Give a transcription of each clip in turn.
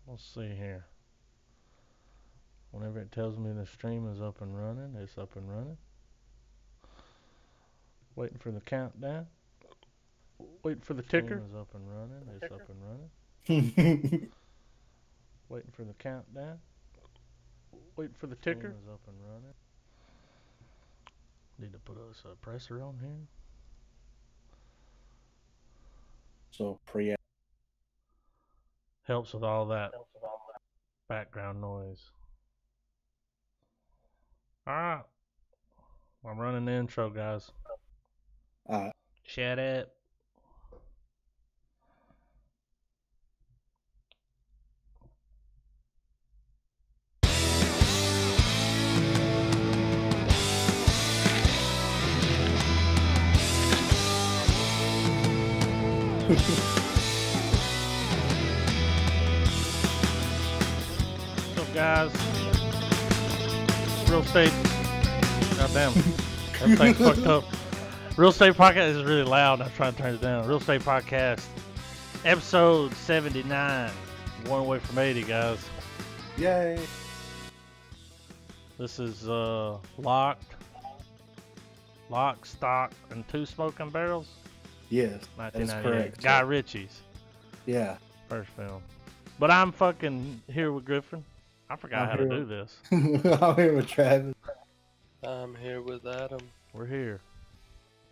Let's see here. Whenever it tells me the stream is up and running, it's up and running. Waiting for the countdown. Waiting for the ticker. Stream is up and running. It's up and running. Waiting for the countdown. Waiting for the ticker. Stream is up and running. Need to put a suppressor on here. So pre helps with all that background noise. Alright. I'm running the intro, guys. Shut up. What's up, guys? Real estate. Goddamn. Everything's fucked up. Real Estate Podcast is really loud. I'm trying to turn it down. Real Estate Podcast, episode 79. One away from 80, guys. Yay. This is Locked, Lock, Stock, and Two Smoking Barrels. Yes, 1998. that's correct. Guy Ritchie's Yeah. first film. But I'm fucking here with Griffin. I forgot how to do this. I'm here with Travis. I'm here with Adam. We're here.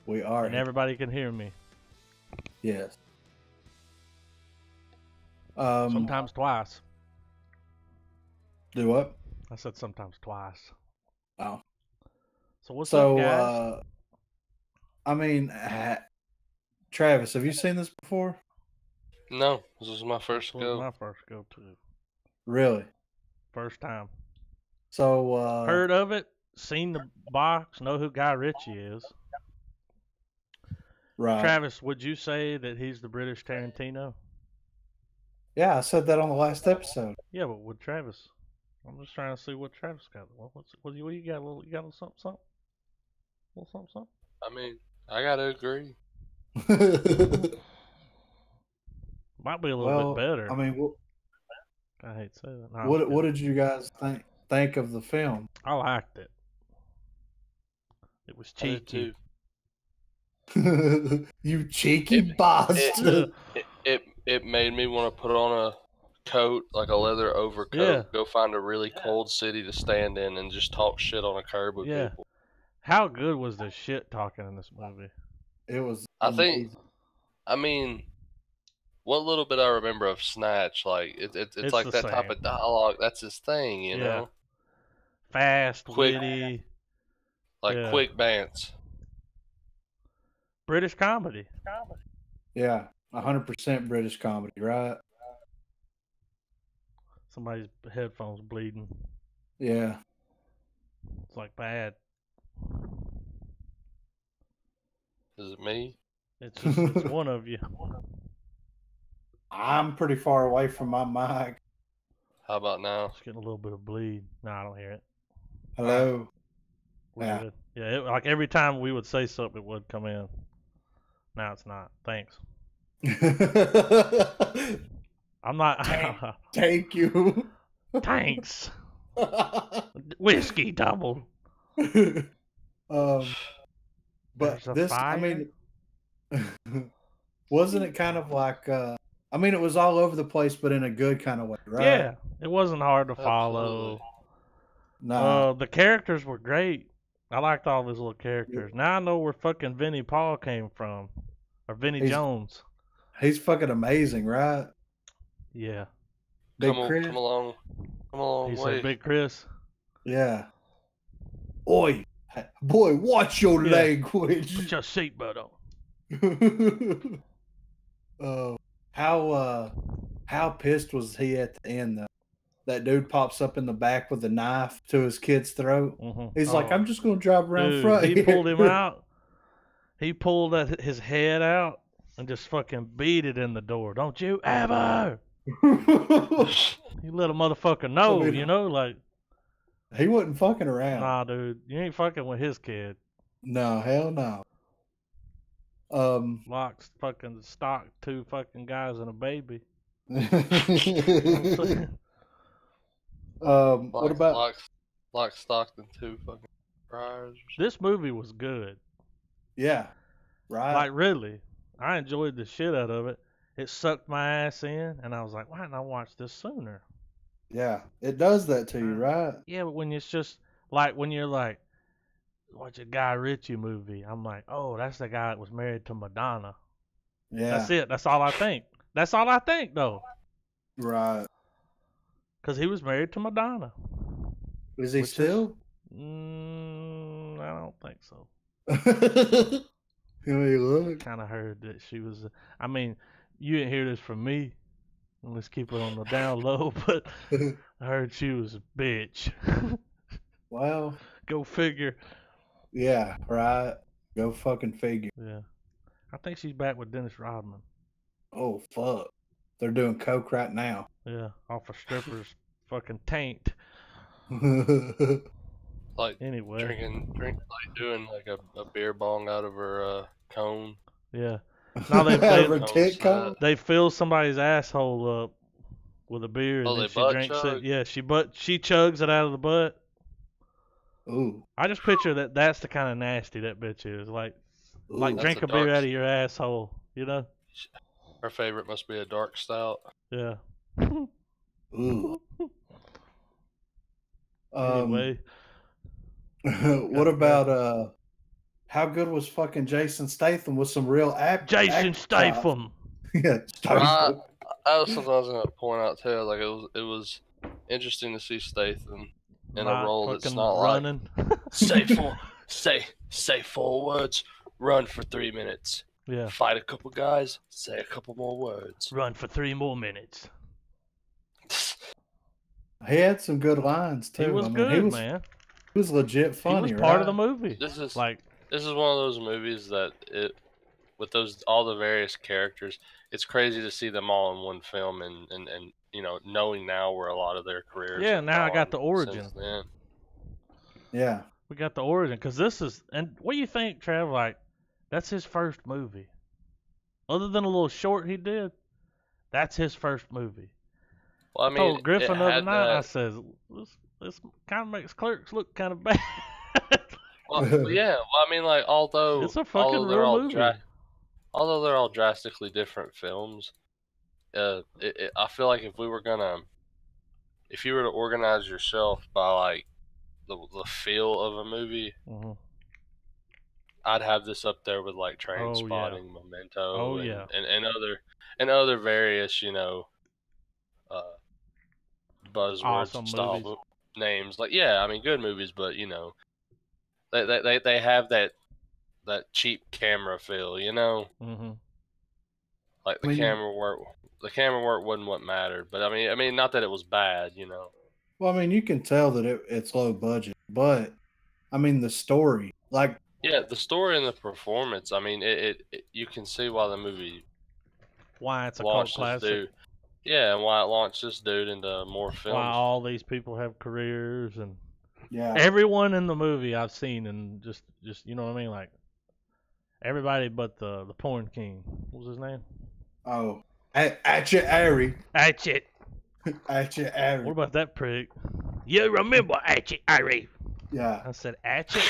We are. And everybody can hear me. Yes. Sometimes twice. Do what? I said sometimes twice. Oh. So what's up, guys? I mean, Travis, have you seen this before? No, this was my first This was go. my first go to. Really? First time. So, Heard of it, seen the box, know who Guy Ritchie is. right. Travis, would you say that he's the British Tarantino? Yeah, I said that on the last episode. Yeah, but with Travis, I'm just trying to see what Travis got. What do you got? You got a little something? A little something? I mean, I gotta agree. Might be a little bit better. I mean, I hate to say that. No, what did you guys think of the film? I liked it. It was I did cheeky. too. You cheeky bastard. It made me want to put on a coat, like a leather overcoat, Yeah. go find a really cold city to stand in and just talk shit on a curb with Yeah. people. How good was the shit talking in this movie? It was. I think, amazing. I mean, what little bit I remember of Snatch, like, it's like the that type same. of dialogue, that's his thing, you Yeah. know? Fast, Quick. witty, Like, Yeah. quick bants. British comedy. Yeah, 100% British comedy, right? Somebody's headphones bleeding. Yeah. It's like bad. Is it me? It's just it's one of you. I'm pretty far away from my mic. How about now? It's getting a little bit of bleed. No, I don't hear it. Hello. We're Yeah. good. Yeah, like every time we would say something, it would come in. Now it's not. Thanks. I'm not. Thank you. Thanks. Whiskey double. But There's a this, fire? I mean, wasn't it kind of like, I mean, it was all over the place, but in a good kind of way, right? Yeah, it wasn't hard to follow. No. The characters were great. I liked all these little characters. Now I know where fucking Vinnie Paul came from. Or Vinnie He's- Jones. He's fucking amazing, right? Yeah. Big Come Chris. a long He way. said Big Chris. Yeah. Oi, boy, watch your Yeah. language. Put your seatbelt on. How pissed was he at the end though? That dude pops up in the back with a knife to his kid's throat. Mm-hmm. He's like, I'm just gonna drive around Dude, front. he here." pulled him out. He pulled his head out and just fucking beat it in the door. Don't you ever. You let a motherfucker know, I mean, you know, like, He wasn't fucking around. nah, dude, you ain't fucking with his kid. No, hell no. Locks fucking stock two fucking guys and a baby. What about? Lock, Stock, and Two fucking Friars? This movie was good. Yeah, right. Like, really. I enjoyed the shit out of it. It sucked my ass in, and I was like, why didn't I watch this sooner? Yeah, it does that to you, right? Yeah, but when it's just, like, when you're like, watch a Guy Ritchie movie, I'm like, oh, that's the guy that was married to Madonna. Yeah. That's it. That's all I think. That's all I think, though. Right. Because he was married to Madonna. Is he still? I don't think so. Look. Kind of heard that she was. I mean, you didn't hear this from me. Let's keep it on the down low. But I heard she was a bitch. Well. Go figure. Yeah. Right. Go fucking figure. Yeah. I think she's back with Dennis Rodman. Oh fuck. They're doing coke right now. Yeah, off a stripper's fucking taint. Like anyway, like doing like a beer bong out of her cone. Yeah. Now they fill somebody's asshole up with a beer and then she drinks it. Yeah, she chugs it out of the butt. Ooh. I just picture that's the kind of nasty that bitch is. Like drink a beer out of your asshole, you know? Her favorite must be a dark stout. Yeah. Ooh. Anyway. What about how good was fucking Jason Statham with some real Jason Statham. Yeah, Statham. That was something I was gonna point out too. Like it was interesting to see Statham in a role that's not running. Like say 4 words, run for 3 minutes. Yeah. Fight a couple guys, say a couple more words. Run for 3 more minutes. He had some good lines too. He was good, man. He was legit funny. He was part of the movie. This is one of those movies that with all the various characters, it's crazy to see them all in one film and you know, knowing now where a lot of their careers. Yeah, now I got the origin. Yeah, we got the origin because this is. And what do you think, Trav? Like, that's his first movie. Other than a little short he did, that's his first movie. Well, I mean, told Griffin the other night, I said, this kind of makes Clerks look kind of bad. Well, yeah. Well, I mean, like, although it's a fucking real movie. Although they're all drastically different films, I feel like if you were to organize yourself by like the feel of a movie, mm-hmm. I'd have this up there with like Trainspotting, Memento, yeah. and other various, you know, buzzwords awesome style movies. Names. Like, yeah, I mean, good movies, but you know, they have that cheap camera feel, you know. Mm-hmm. Like the camera work wasn't what mattered, but I mean, not that it was bad, you know. Well, I mean, you can tell that it's low budget, but I mean, the story, like, yeah, the story and the performance. I mean, it you can see why the movie, why it's a cult classic. Yeah, and why it launched this dude into more films. Why all these people have careers and yeah, everyone in the movie I've seen, and just you know what I mean, like everybody but the porn king. What was his name? Oh, Atchit Airy. Atchit. Atchit Airy. What about that prick? You remember Atchit Airy? Yeah. I said Atchit.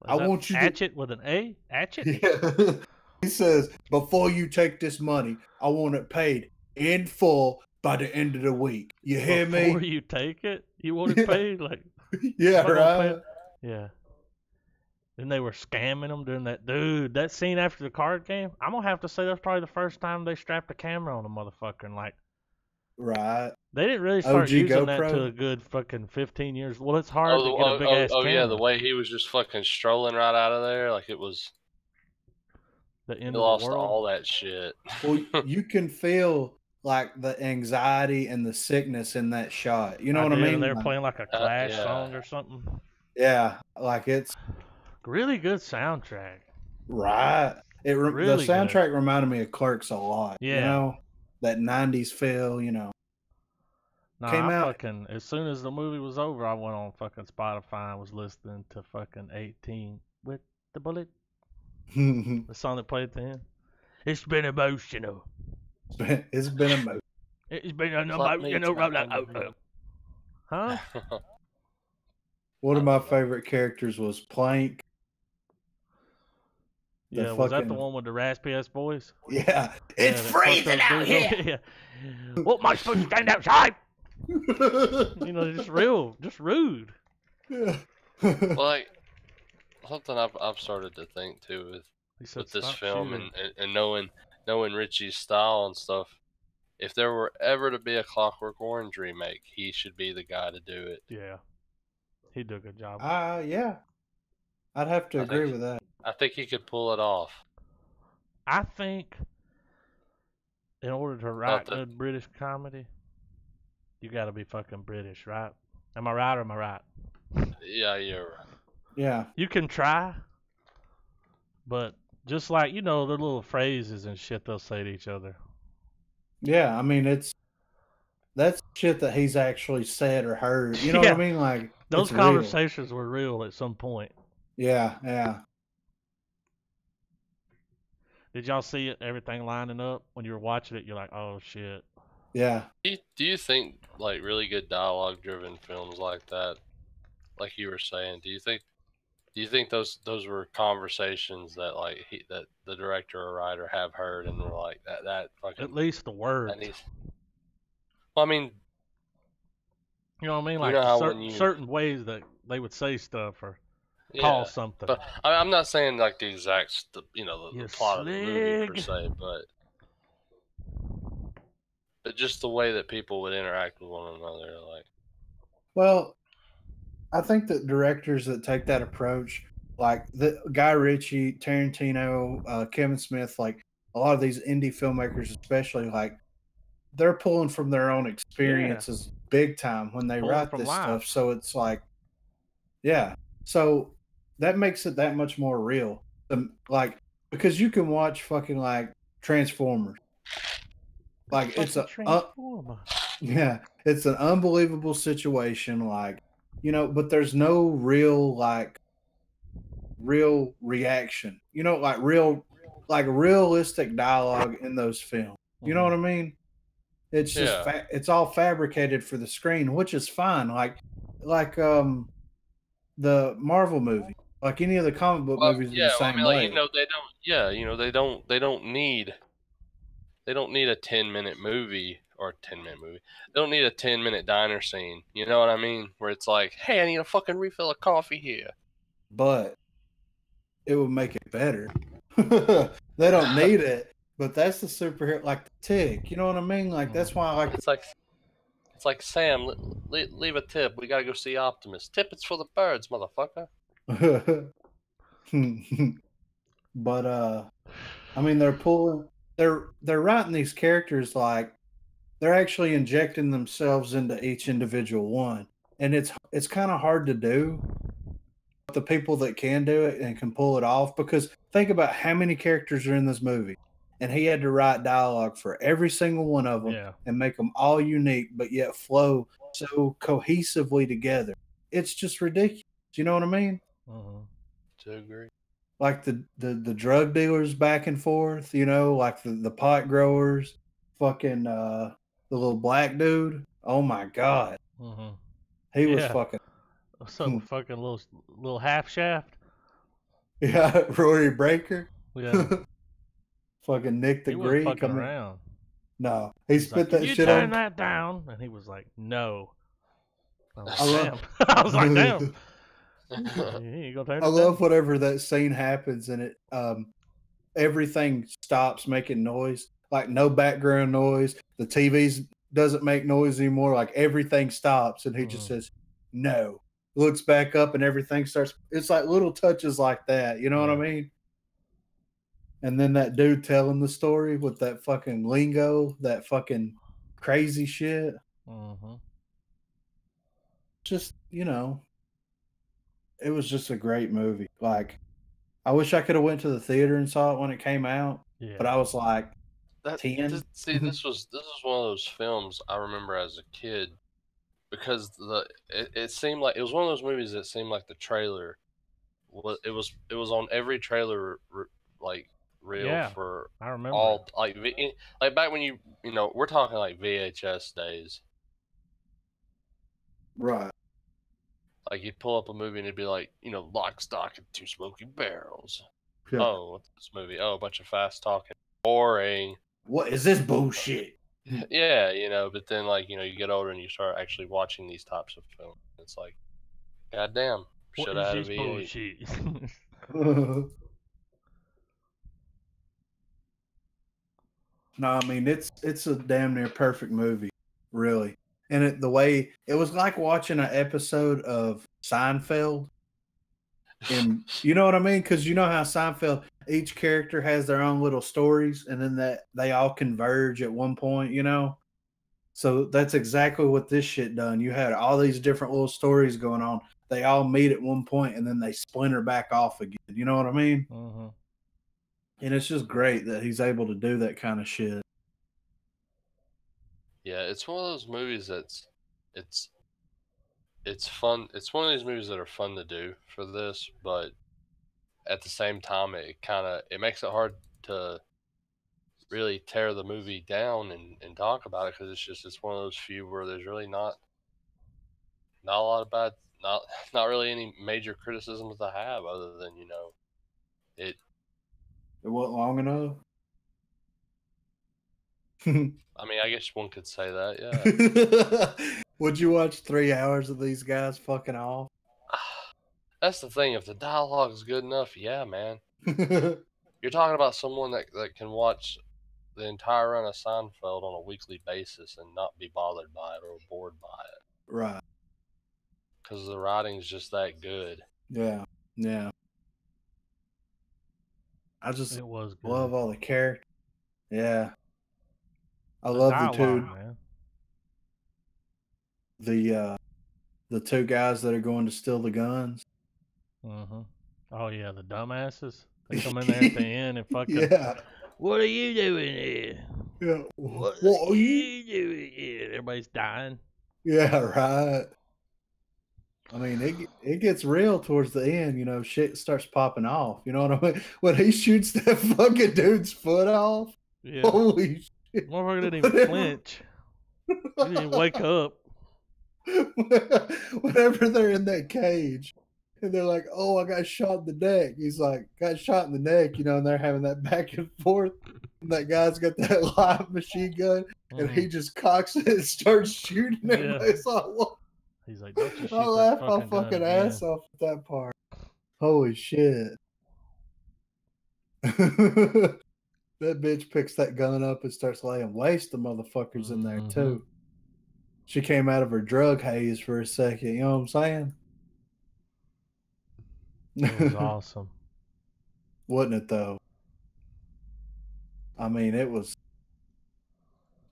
I want you Atchit with an A. Atchit. Yeah. He says, before you take this money, I want it paid in full by the end of the week. You hear me? Before you take it, you want it paid like. Yeah, right. Yeah. Then they were scamming them during that scene after the card game. I'm gonna have to say that's probably the first time they strapped a camera on a motherfucker and like. Right. They didn't really start using GoPro? That to a good fucking 15 years. Well, it's hard to get a big ass camera. Oh yeah, the way he was just fucking strolling right out of there, like it was. The end of lost the world. All that shit. Well, you can feel like the anxiety and the sickness in that shot. You know what I mean? They're playing like a Clash song or something. Yeah, like it's really good soundtrack. Right. The soundtrack reminded me of Clerks a lot. Yeah. You know, that 90s feel. You know. Came out fucking as soon as the movie was over. I went on fucking Spotify and was listening to fucking 18 with the bullet. The song that played at the end. It's been emotional. It's been emotional. It's been on the boat, you know, huh? One of my favorite characters was Plank. Yeah, was that the one with the raspy ass voice? Yeah, it's freezing out here. Yeah. What am I supposed to stand outside? You know, just rude. Yeah. Like something I've started to think too with this film and knowing Richie's style and stuff. If there were ever to be a Clockwork Orange remake, he should be the guy to do it. Yeah, he'd do a good job. Yeah, I'd have to agree with that. I think he could pull it off. I think in order to write good British comedy, you got to be fucking British, right? Am I right or am I right? Yeah, you're right. Yeah. You can try, but just like, you know, the little phrases and shit they'll say to each other. Yeah, I mean, that's shit that he's actually said or heard. You know what I mean? Like, those conversations were real at some point. Yeah. Did y'all see it, everything lining up? When you were watching it, you're like, oh, shit. Yeah. Do you think, like, really good dialogue-driven films like that, like you were saying, do you think those were conversations that, like, that the director or writer have heard and were like, that fucking... At least the words. Well, I mean... You know what I mean? Like, certain ways that they would say stuff or call something. But I'm not saying, like, the exact, the plot of the movie, per se, but just the way that people would interact with one another, like... Well, I think that directors that take that approach, like the Guy Ritchie, Tarantino, Kevin Smith, like a lot of these indie filmmakers, especially, like they're pulling from their own experiences big time when they write this stuff. So it's like, so that makes it that much more real. Like, because you can watch fucking like Transformers. Like it's it's an unbelievable situation. Like, you know, but there's no real reaction. You know, like realistic dialogue in those films. You know what I mean? It's just it's all fabricated for the screen, which is fine. Like the Marvel movie, like any of the comic book movies, are the same way. You know, they don't. Yeah, you know, they don't need a 10-minute movie or a 10-minute movie. They don't need a 10-minute diner scene. You know what I mean? Where it's like, hey, I need a fucking refill of coffee here. But it would make it better. They don't need it, but that's the superhero, like the Tick. You know what I mean? Like that's why I like. It's like Sam, leave a tip. We gotta go see Optimus. Tip it's for the birds, motherfucker. But I mean, they're writing these characters like they're actually injecting themselves into each individual one, and it's kind of hard to do. But the people that can do it and can pull it off, because think about how many characters are in this movie, and he had to write dialogue for every single one of them and make them all unique, but yet flow so cohesively together. It's just ridiculous. You know what I mean? To agree. Like the drug dealers back and forth, you know, like the pot growers, fucking the little black dude. Oh my god, he was fucking. Some fucking little half shaft. Yeah, Rory Breaker. Yeah. Fucking Nick the Greek fucking around. No, he spit that shit on. You turn that down, and he was like, "No." I was like, "Damn." I love whatever that scene happens and it everything stops making noise, like no background noise. The TVs doesn't make noise anymore. Like everything stops and he just says no, looks back up and everything starts. It's like little touches like that, you know what I mean? And then that dude telling the story with that fucking lingo, that fucking crazy shit. Just, you know, it was just a great movie. Like, I wish I could have went to the theater and saw it when it came out. But I was like 10. This was one of those films I remember as a kid because it seemed like it was one of those movies that seemed like the trailer was on every trailer like reel for I remember all like back when you know, we're talking like VHS days. Right. Like you'd pull up a movie and it'd be like, you know, Lock, Stock, and Two Smoking Barrels. Yeah. Oh, what's this movie? Oh, a bunch of fast talking, boring. What is this bullshit? Yeah, you know, but then like, you know, you get older and you start actually watching these types of films. It's like, goddamn, should I have a V8? Bullshit? No, I mean it's a damn near perfect movie, really. And the way it was like watching an episode of Seinfeld. And you know what I mean? Because you know how Seinfeld, each character has their own little stories, and then that they all converge at one point. You know, so that's exactly what this shit done. You had all these different little stories going on. They all meet at one point, and then they splinter back off again. You know what I mean? Mm-hmm. And it's just great that he's able to do that kind of shit. Yeah, it's one of those movies that's it's fun. It's one of these movies that are fun to do for this, but at the same time, it makes it hard to really tear the movie down and talk about it, because it's one of those few where there's really not a lot of bad, not really any major criticisms to have, other than, you know, it wasn't long enough. I mean, I guess one could say that, yeah. Would you watch 3 hours of these guys fucking off? That's the thing. If the dialogue is good enough, yeah, man. You're talking about someone that can watch the entire run of Seinfeld on a weekly basis and not be bothered by it or bored by it. Right. Because the writing's just that good. Yeah. Yeah. I just it was good. love all the characters. Yeah. I love the two, man. The two guys that are going to steal the guns. Mm-hmm. Oh yeah, the dumbasses. They come in there at the end and fucking. Yeah. What are you doing here? Yeah. What are you doing here? Everybody's dying. Yeah, right. I mean, it gets real towards the end. You know, shit starts popping off. You know what I mean? When he shoots that fucking dude's foot off. Yeah. Holy shit! Motherfucker didn't even flinch. He didn't even wake up. Whenever they're in that cage and they're like, "Oh, I got shot in the neck," he's like, "Got shot in the neck," you know, and they're having that back and forth. And that guy's got that live machine gun, and he just cocks it and starts shooting it. Yeah. It's like, what? He's like, "Don't you shoot I laughed that my fucking ass off at that part. Holy shit. That bitch picks that gun up and starts laying waste to motherfuckers in there too. She came out of her drug haze for a second, you know what I'm saying? It was awesome. Wasn't it though? I mean,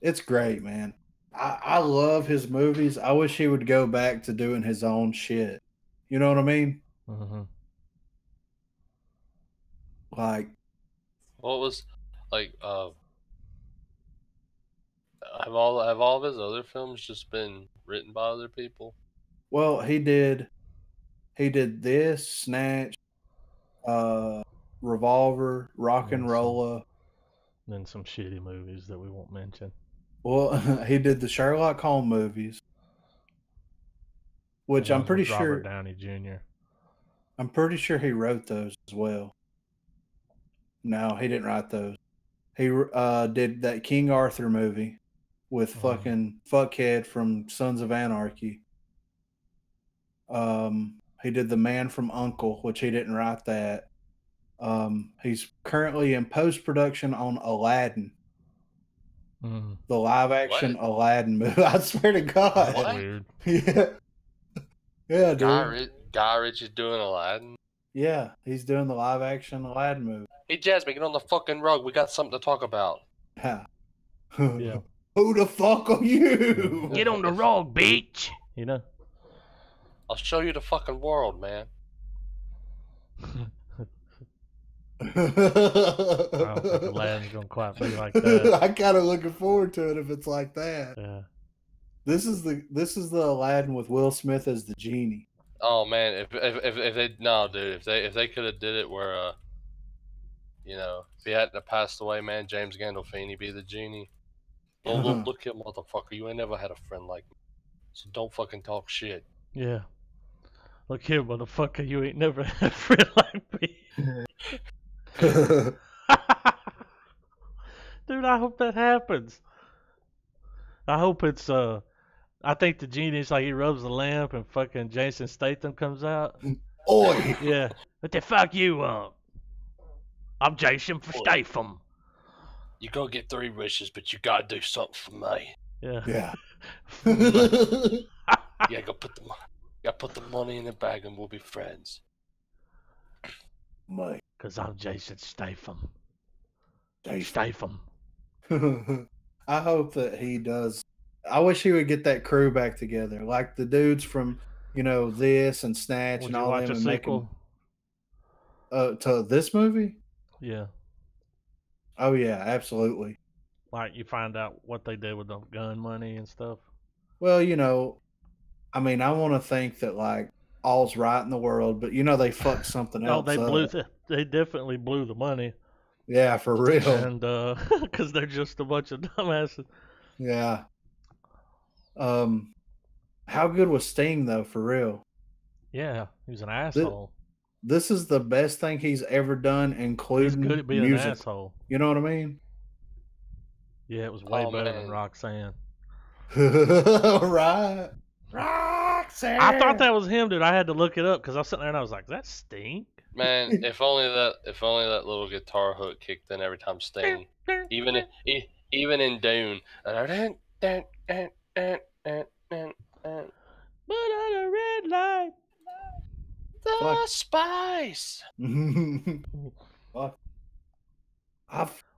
it's great, man. I love his movies. I wish he would go back to doing his own shit. You know what I mean? Mm-hmm. Like, what was like? Have all of his other films just been written by other people? Well, he did this, Snatch, Revolver, Rock and Rolla. Then some shitty movies that we won't mention. Well, he did the Sherlock Holmes movies, which I'm pretty sure Robert Downey Jr. I'm pretty sure he wrote those as well. No, he didn't write those. He did that King Arthur movie with fucking fuckhead from Sons of Anarchy. He did The Man from U.N.C.L.E., which he didn't write that. He's currently in post-production on Aladdin. The live-action Aladdin movie. I swear to God. That's weird. Yeah. Yeah, dude. Guy Ritchie's doing Aladdin? Yeah, he's doing the live-action Aladdin movie. Hey, Jasmine, get on the fucking rug. We got something to talk about. Yeah. Yeah. Who the fuck are you? Get on the rug, bitch. You know? I'll show you the fucking world, man. I don't think Aladdin's gonna quite be like that. I'm kind of looking forward to it if it's like that. Yeah. This is the Aladdin with Will Smith as the genie. Oh man, if they could have did it where You know, if he hadn't have passed away, man, James Gandolfini be the genie. Oh, look here, motherfucker. You ain't never had a friend like me. So don't fucking talk shit. Yeah. Look here, motherfucker. You ain't never had a friend like me. Dude, I hope that happens. I hope it's, I think the genie's like he rubs the lamp and fucking Jason Statham comes out. Oi! Yeah. What the fuck you want? I'm Jason Statham. You go get 3 wishes, but you gotta do something for me. Yeah. Yeah. Yeah, go put the money in the bag and we'll be friends. Mike. Cause I'm Jason Statham. Statham. I hope that he does. I wish he would get that crew back together, like the dudes from this and Snatch Would and you all watch them, a and sequel? To this movie. Yeah. Oh yeah, absolutely. Like you find out what they did with the gun money and stuff. Well, I mean, I want to think that like all's right in the world, but they fucked something else. They definitely blew the money. Yeah, for real. And because they're just a bunch of dumbasses. Yeah. How good was Sting though? For real. Yeah, he was an asshole. This is the best thing he's ever done, including He's good at being music. an asshole. You know what I mean? Yeah, it was way better than Roxanne. Right. Roxanne. I thought that was him, dude. I had to look it up because I was sitting there and I was like, "Is that Sting?" Man, if only that little guitar hook kicked in every time Sting, even in Dune. But on a red light, the spice.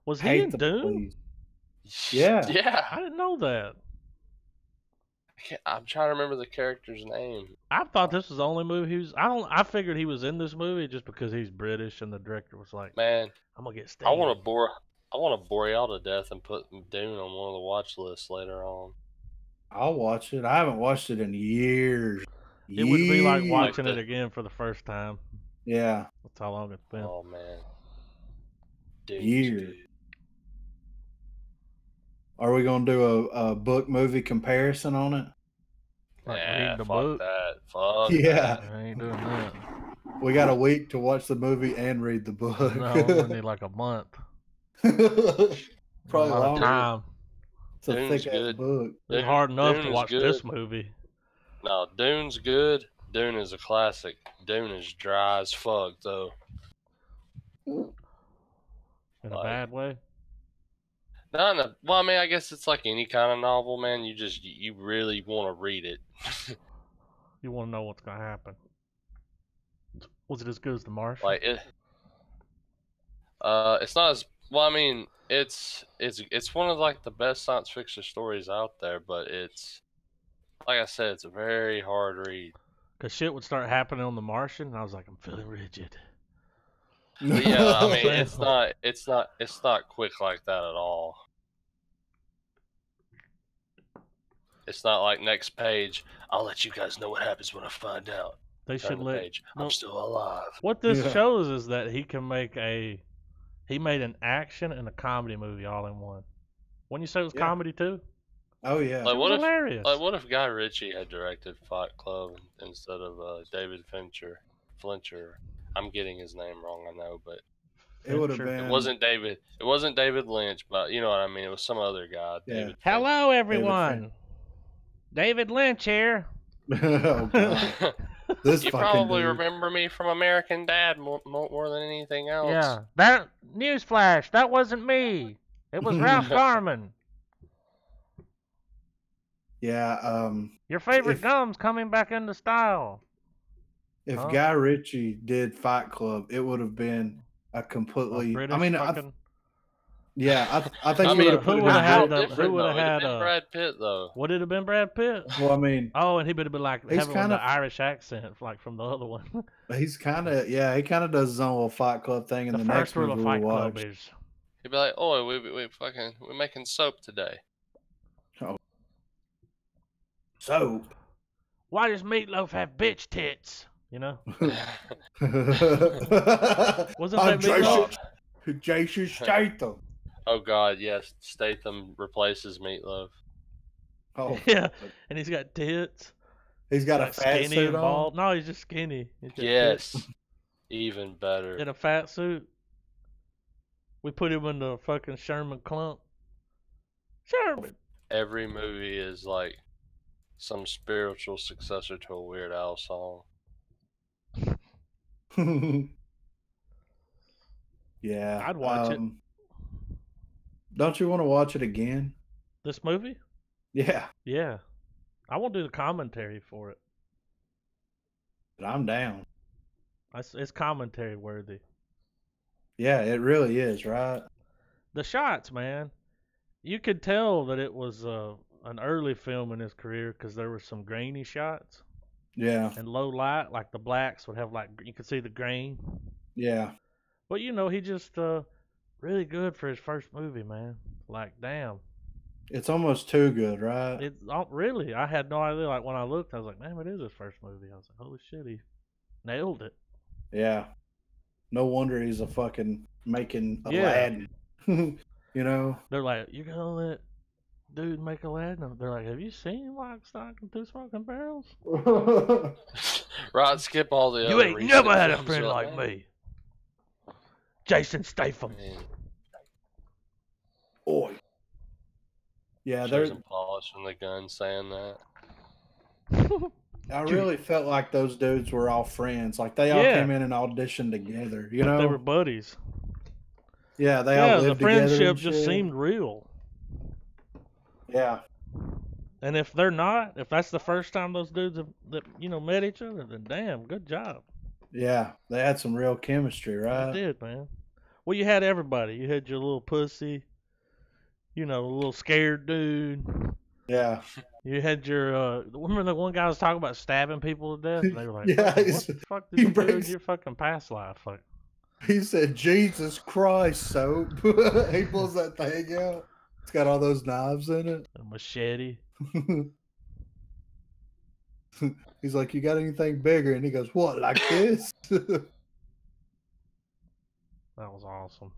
Was he in Dune? Yeah. Yeah. I didn't know that. I'm trying to remember the character's name. I thought this was the only movie he was. I figured he was in this movie just because he's British and the director was like, "Man, I'm gonna get Sting." I want to bore y'all to death and put Dune on one of the watch lists later on. I'll watch it. I haven't watched it in years. It would be like watching it again for the first time. Yeah. That's how long it's been. Oh man. Years. Are we gonna do a book movie comparison on it? Like reading the book? Fuck yeah. that. I ain't doing that. We got a week to watch the movie and read the book. No, we're gonna need like a month. Probably a lot of time. It's a thick-ass book. It's hard enough to watch this movie. No, Dune's good. Dune is a classic. Dune is dry as fuck, though. In a bad way? Well, I mean, I guess it's like any kind of novel, man. You really want to read it. You want to know what's gonna happen. Was it as good as The Martian? Like it. It's not as well. I mean, it's one of like the best science fiction stories out there, but it's like I said, it's a very hard read. Cause shit would start happening on The Martian, and I was like, I'm feeling rigid. But yeah, I mean, it's not quick like that at all. It's not like next page. I'll let you guys know what happens when I find out. They should let. Page. I'm still alive. What this shows is that he can make he made an action and a comedy movie all in one. Wouldn't you say it was comedy too? Oh yeah. Like, it was hilarious. What if Guy Ritchie had directed Fight Club instead of David Fincher? I'm getting his name wrong, I know, but it would have been. It wasn't David Lynch, but you know what I mean. It was some other guy. Yeah. David Hello, everyone. David Lynch here. Oh god. You probably remember me from American Dad more than anything else. Yeah. That newsflash. That wasn't me. It was Ralph Garman. Yeah. Your favorite gum's coming back into style. If Guy Ritchie did Fight Club, it would have been a completely. I mean, I think who would have had Brad Pitt though? Would it have been Brad Pitt? Well, I mean, and he would have been like having the Irish accent, like from the other one. He's kind of he kind of does his own little Fight Club thing in the next rule of Fight Club is. He'd be like, "Oh, we're making soap today." Oh, soap. Why does Meatloaf have bitch tits? You know? Wasn't that Meatloaf? Jason Statham. Oh God, yes, Statham replaces Meatloaf. Oh yeah, and he's got tits. He's got a fat skinny suit and bald. on. No, he's just skinny. Yes, even better. In a fat suit. We put him in the fucking Sherman Clump. Sherman. Every movie is like some spiritual successor to a Weird Al song. Yeah, I'd watch it. Don't you want to watch it again? This movie? Yeah. Yeah. I won't do the commentary for it. But I'm down. It's commentary worthy. Yeah, it really is, right? The shots, man. You could tell that it was an early film in his career because there were some grainy shots. Yeah. And low light, like the blacks would have you could see the grain. Yeah. But he just really good for his first movie, man. Like, damn. It's almost too good, right? It's really. I had no idea. Like when I looked, I was like, "Man, it is his first movie." I was like, "Holy shit, he nailed it." Yeah. No wonder he's a fucking making Aladdin. You know. They're like, "You're gonna let dude make Aladdin?" They're like, "Have you seen Lock, Stock, and Two Smoking Barrels?" Right, skip all the. You ain't never had a friend like me, Jason Statham. Boy. Yeah, there's some polish in the gun saying that. I really felt like those dudes were all friends. Like they all came in and auditioned together. You know, they were buddies. Yeah, they all lived together. The friendship just seemed real. Yeah. And if they're not, if that's the first time those dudes have met each other, then damn, good job. Yeah, they had some real chemistry, right? They did, man. Well, you had everybody. You had your little pussy. A little scared dude. Yeah. You had your, remember the one guy was talking about stabbing people to death? And they were like, yeah, what the fuck did you do in your fucking past life? Like, he said, Jesus Christ, soap. He pulls that thing out. It's got all those knives in it. A machete. He's like, you got anything bigger? And he goes, what, like this? That was awesome.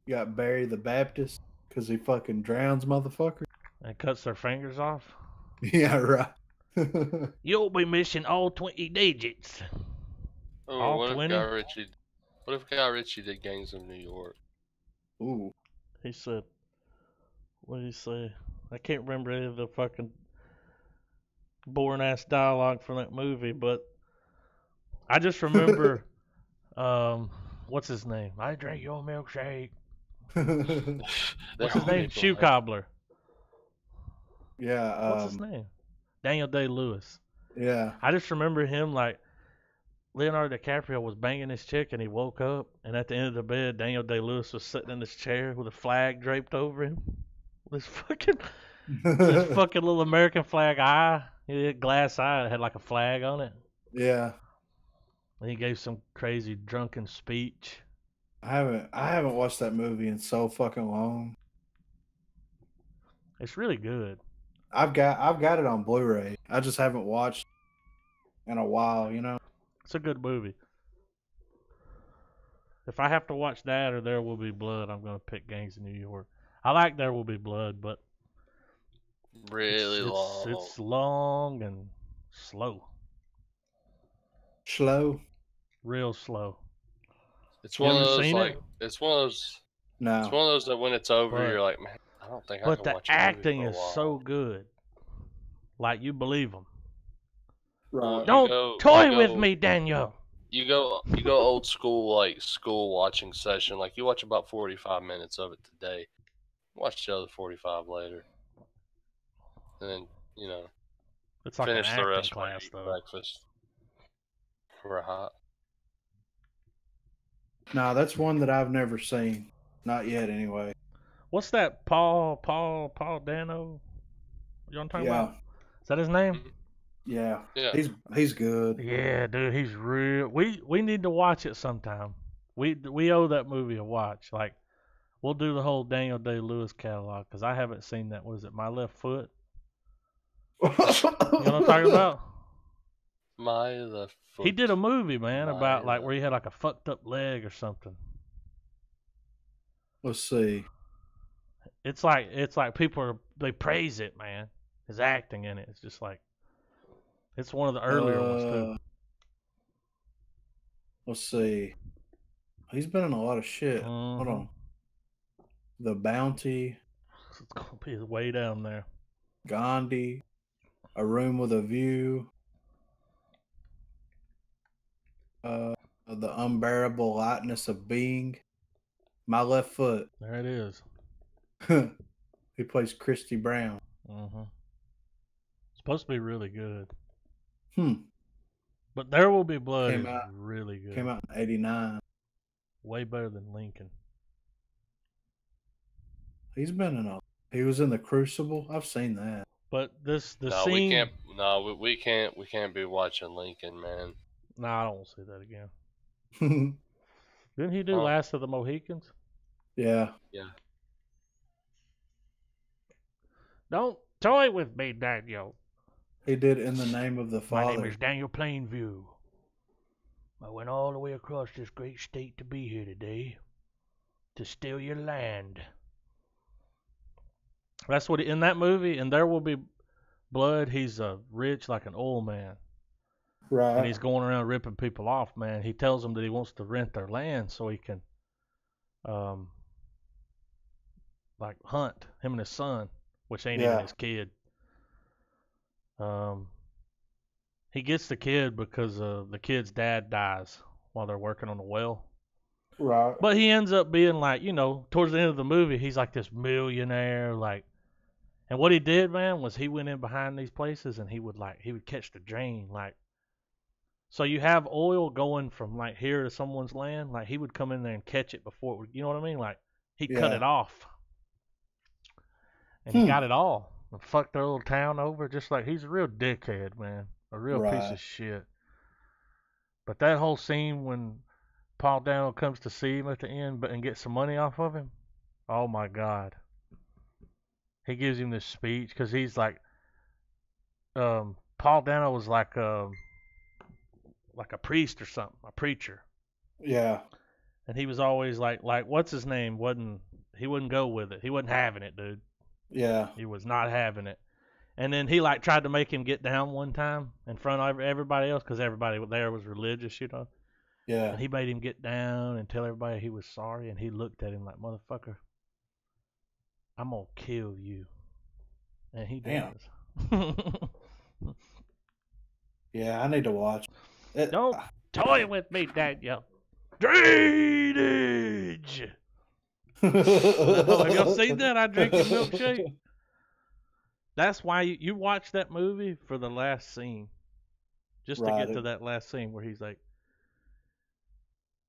You got Barry the Baptist because he fucking drowns motherfucker. And cuts their fingers off. Yeah, right. You'll be missing all 20 digits. Oh, all what 20? What if Guy Ritchie did Gangs of New York? Ooh. He said, what did he say? I can't remember any of the fucking boring ass dialogue from that movie, but I just remember, what's his name? I drank your milkshake. What's his name? Shoe Cobbler. Yeah. What's his name? Daniel Day-Lewis. Yeah. I just remember him like Leonardo DiCaprio was banging his chick and he woke up and at the end of the bed Daniel Day-Lewis was sitting in his chair with a flag draped over him. This fucking little American flag eye. He had glass eye that had like a flag on it. Yeah. And he gave some crazy drunken speech. I haven't watched that movie in so fucking long. It's really good. I've got it on Blu-ray. I just haven't watched in a while, It's a good movie. If I have to watch that or There Will Be Blood, I'm going to pick Gangs of New York. I like There Will Be Blood, but really long. It's long and slow. Slow? Real slow. It's one of those like it's one of those. No. It's one of those that when it's over, you're like, man, I don't think I can watch it. But the acting is so good. Like you believe them. Right. Don't toy with me, Daniel. You go old school, like school watching session. Like you watch about 45 minutes of it today. Watch the other 45 later. And then, it's like finish an the rest class, when you eat breakfast. Right. No, that's one that I've never seen. Not yet, anyway. What's that? Paul Dano? You know what I'm talking about? Is that his name? Yeah. He's good. Yeah, dude, he's real. We need to watch it sometime. We owe that movie a watch. Like, we'll do the whole Daniel Day-Lewis catalog because I haven't seen that. What is it? My Left Foot. You know what I'm talking about? My Left Foot. He did a movie, man, about like where he had like a fucked up leg or something. Let's see. It's like people they praise it, man. His acting in it. It's just like it's one of the earlier ones too. Let's see. He's been in a lot of shit. Hold on. The Bounty. It's gonna be way down there. Gandhi. A Room with a View. The Unbearable Lightness of Being. My Left Foot. There it is. He plays Christy Brown. Supposed to be really good. But There Will Be Blood is really good. Came out in '89. Way better than Lincoln. He was in The Crucible. I've seen that. But the scene. We can't be watching Lincoln, man. No, I don't want to see that again. Didn't he do Last of the Mohicans? Yeah. Don't toy with me, Daniel. He did In the Name of the Father. My name is Daniel Plainview. I went all the way across this great state to be here today. To steal your land. That's what in that movie, and There Will Be Blood, he's rich like an oil man. Right. And he's going around ripping people off, man. He tells them that he wants to rent their land so he can like hunt, him and his son, which ain't even his kid. He gets the kid because the kid's dad dies while they're working on the well. Right. But he ends up being like, towards the end of the movie, he's like this millionaire, like. And what he did, man, was he went in behind these places and he would catch the drain, like. So you have oil going from like here to someone's land, like he would come in there and catch it before it would, you know what I mean? Like he'd cut it off. And he got it all. And fucked their little town over, just like he's a real dickhead, man. A real piece of shit. But that whole scene when Paul Dano comes to see him at the end and get some money off of him, oh my God. He gives him this speech because he's like, Paul Dano was like a priest or something, a preacher. Yeah. And he was always like what's his name? He wouldn't go with it. He wasn't having it, dude. Yeah. He was not having it. And then he like tried to make him get down one time in front of everybody else because everybody there was religious, Yeah. And he made him get down and tell everybody he was sorry, and he looked at him like, motherfucker, I'm gonna kill you. And he does. Yeah, I need to watch it. Don't toy with me, Daniel. Drainage! Have y'all seen that? I drink your milkshake. That's why you watch that movie for the last scene. Just to get to that last scene where he's like,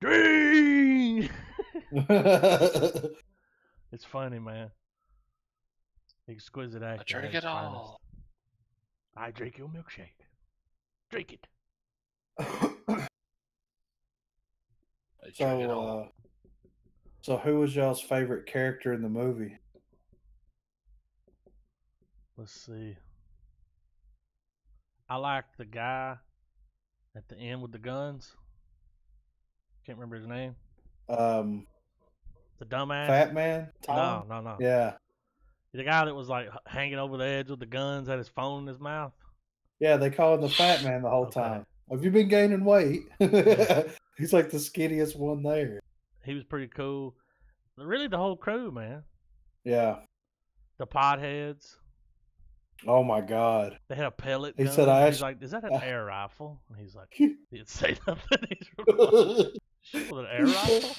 Drain! It's funny, man. Exquisite acting. I drink it all. I drink your milkshake. Drink it. So who was y'all's favorite character in the movie? Let's see. I liked the guy at the end with the guns. Can't remember his name. The dumbass. Fat Man? Tom? No. Yeah. The guy that was like hanging over the edge with the guns, had his phone in his mouth. Yeah, they call him the Fat Man the whole time. Have you been gaining weight? He's like the skinniest one there. He was pretty cool. Really, the whole crew, man. Yeah. The potheads. Oh my God. They had a pellet gun. He's like, is that an air rifle? And he's like, he didn't say nothing. He's like, shit, with an air rifle?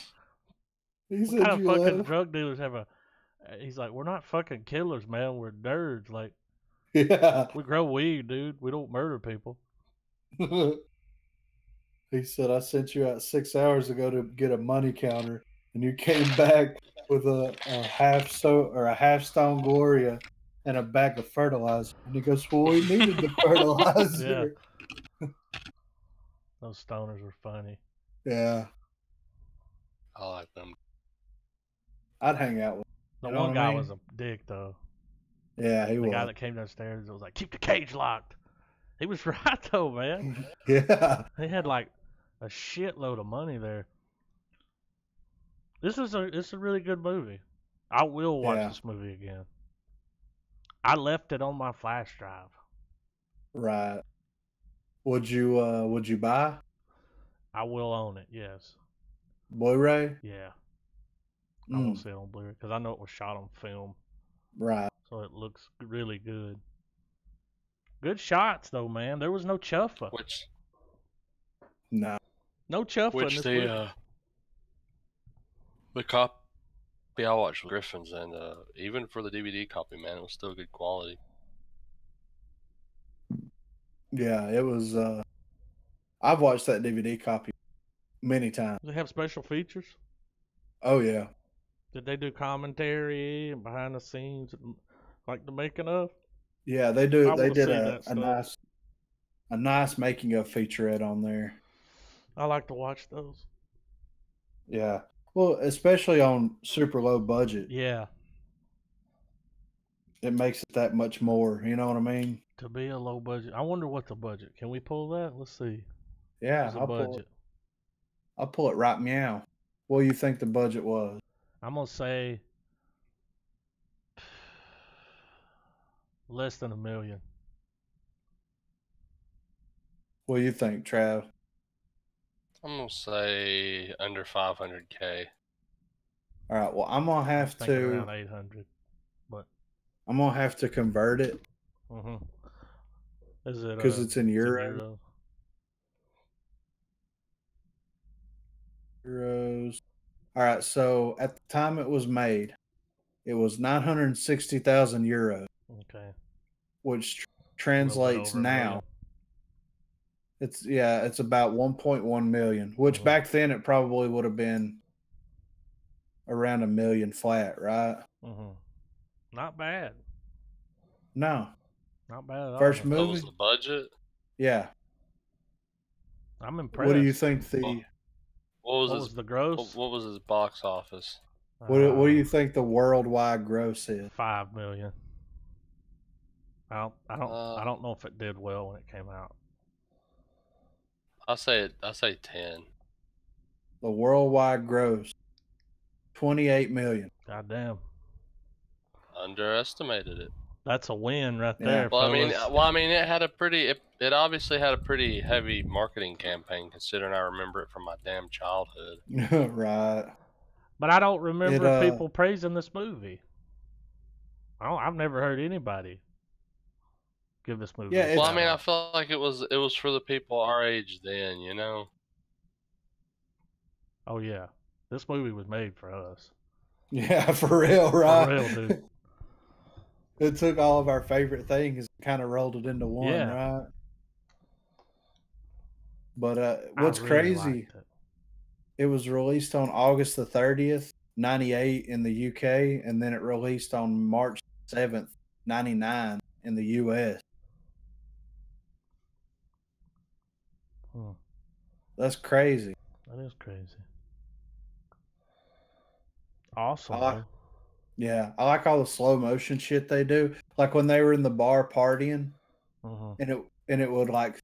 What kind of fucking drug dealers have a... He's like, we're not fucking killers, man. We're nerds. Like, yeah, we grow weed, dude. We don't murder people. He said, I sent you out 6 hours ago to get a money counter, and you came back with a half stone Gloria and a bag of fertilizer. And he goes, well, we needed the fertilizer. Yeah. Those stoners were funny. Yeah. I like them. I'd hang out with them. The one guy was a dick, though. Yeah, he was. The guy that came downstairs was like, keep the cage locked. He was right, though, man. Yeah. He had like a shitload of money there. It's a really good movie. I will watch this movie again. I left it on my flash drive. Right. Would you buy? I will own it. Yes. Blu-ray? Yeah. I won't see it on Blu-ray because I know it was shot on film. Right. So it looks really good. Good shots though, man. There was no chuffa. No chuffa in this movie. The copy I watched with Griffin's, and even for the DVD copy, man, it was still good quality. Yeah, it was. I've watched that DVD copy many times. Does it have special features? Oh yeah. Did they do commentary and behind the scenes, like the making of? Yeah, they do. They did a nice making of featurette on there. I like to watch those. Yeah. Well, especially on super low budget. Yeah. It makes it that much more. You know what I mean? To be a low budget. I wonder what the budget. Can we pull that? Let's see. Yeah, I'll pull it right meow. What do you think the budget was? I'm gonna say less than $1 million. What do you think, Trav? I'm gonna say under 500K. All right. Well, I'm gonna have to around 800, but I'm gonna have to convert it. Is it because it's in euros? Euros. All right. So at the time it was made, it was 960,000 euros. Okay. Which translates now. It's about 1.1 million. Which back then it probably would have been around $1 million flat, right? Not bad. No. Not bad at all. First movie. What was the budget? Yeah. I'm impressed. What do you think the? What was the gross? What was his box office? What do you think the worldwide gross is? 5 million. I don't know if it did well when it came out. I say 10. The worldwide gross, 28 million. God damn. Underestimated it. That's a win right there. Well, I mean, it had it obviously had a pretty heavy marketing campaign, considering I remember it from my damn childhood. Right. But I don't remember people praising this movie. I've never heard anybody give this movie. Yeah. Well, I mean, I felt like it was for the people our age then, you know. Oh yeah, this movie was made for us. Yeah, for real, right? For real, dude. It took all of our favorite things and kind of rolled it into one, right? But what's crazy, it was released on August the 30th, 98 in the UK, and then it released on March 7th, 99 in the US. That's crazy. That is crazy. Awesome. I like all the slow motion shit they do. Like when they were in the bar partying, and it would like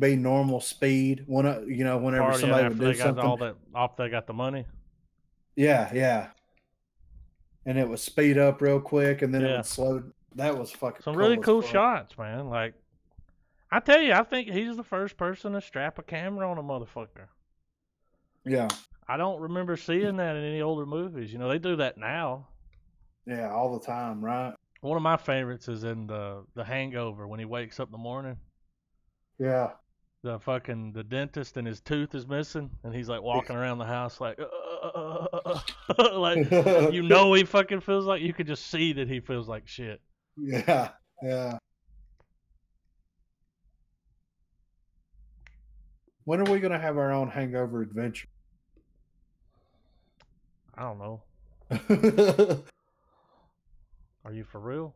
be normal speed. Whenever somebody would do something, they got the money. Yeah. And it would speed up real quick, and then it would slow. That was fucking. Some really cool shots, man. Like, I tell you, I think he's the first person to strap a camera on a motherfucker. Yeah. I don't remember seeing that in any older movies. You know, they do that now. Yeah, all the time, right? One of my favorites is in the Hangover when he wakes up in the morning. Yeah. The dentist and his tooth is missing, and he's like walking around the house like, like he fucking feels like, you could just see that he feels like shit. Yeah. When are we gonna have our own Hangover adventure? I don't know. Are you for real?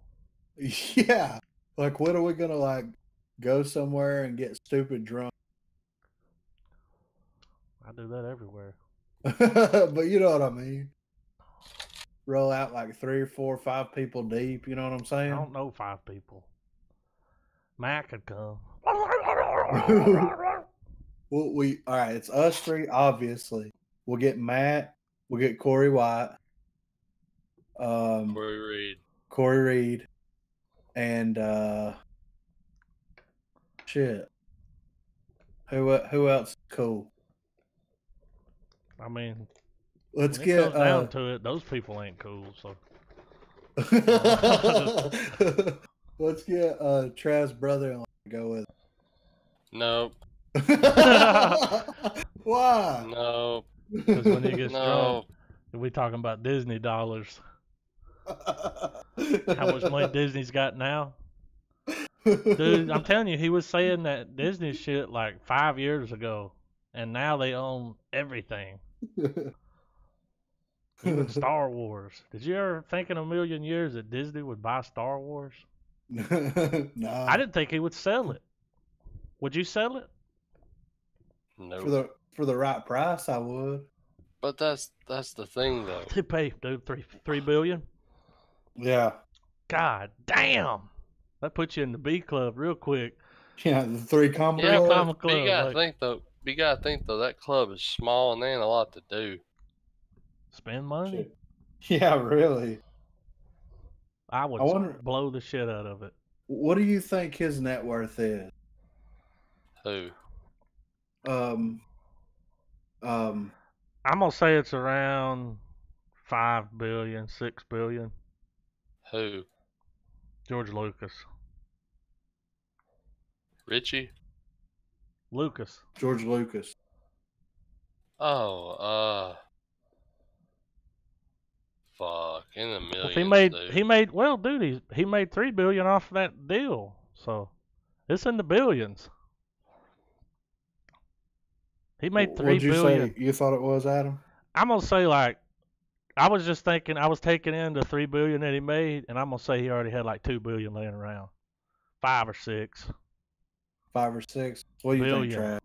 Yeah. Like, when are we gonna go somewhere and get stupid drunk? I do that everywhere. But you know what I mean. Roll out like 3 or 4 or 5 people deep. You know what I'm saying? I don't know 5 people. Matt could come. Well, all right. It's us 3, obviously. We'll get Matt. We'll get Corey White. Corey Reed. And shit. Who else is cool? I mean, let's when get it comes down to it, those people ain't cool. So let's get Trav's brother and go with it. Nope. Why? No. Because when he gets drunk, we talking about Disney dollars. How much money Disney's got now? Dude, I'm telling you, he was saying that Disney shit like 5 years ago, and now they own everything. Even Star Wars. Did you ever think in a million years that Disney would buy Star Wars? No. I didn't think he would sell it. Would you sell it? No. For the right price, I would. But that's the thing, though. They pay, dude, $3 billion. Yeah. God damn. That puts you in the B club real quick. Yeah, the three comma club. But you gotta think though, that club is small and they ain't a lot to do. Spend money. Yeah, really. I would blow the shit out of it. What do you think his net worth is? Who? I'm gonna say it's around 5 billion, 6 billion. Who? George Lucas. Richie? Lucas. George Lucas. Oh, fuck, in the millions. He made $3 billion off that deal, so it's in the billions. He made $3 billion. What'd you say you thought it was, Adam? I'm gonna say I was just thinking I was taking in the $3 billion that he made, and I'm gonna say he already had like $2 billion laying around, 5 or 6. 5 or 6. What do you think, Trav?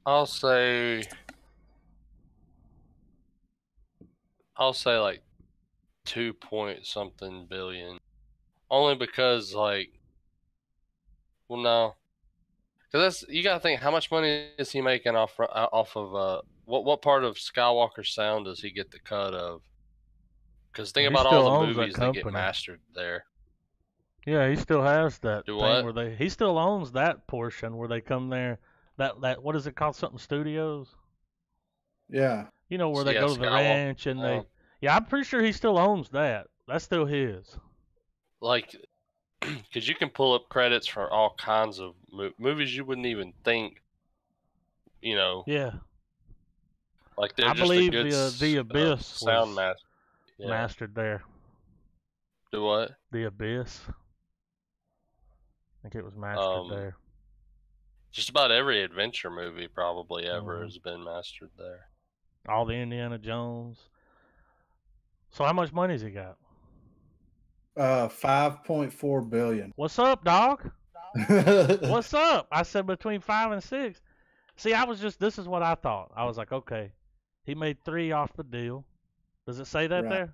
I'll say like 2 point something billion. Only because no. Because you gotta think, how much money is he making off of what part of Skywalker Sound does he get the cut of? Because think about all the movies that get mastered there. Yeah, he still has that thing where he still owns that portion where they come there. That what is it called? Something Studios. Yeah. You know where they go to the ranch and they. Yeah, I'm pretty sure he still owns that. That's still his. Like, because you can pull up credits for all kinds of movies you wouldn't even think. Yeah. Like they're I just believe a good the Abyss sound was mastered there. Do what? The Abyss. I think it was mastered there. Just about every adventure movie probably ever has been mastered there. All the Indiana Jones. So how much money's he got? 5.4 billion. What's up, dog? What's up? I said between 5 and 6. See, this is what I thought. I was like, okay, he made 3 off the deal. Does it say that there?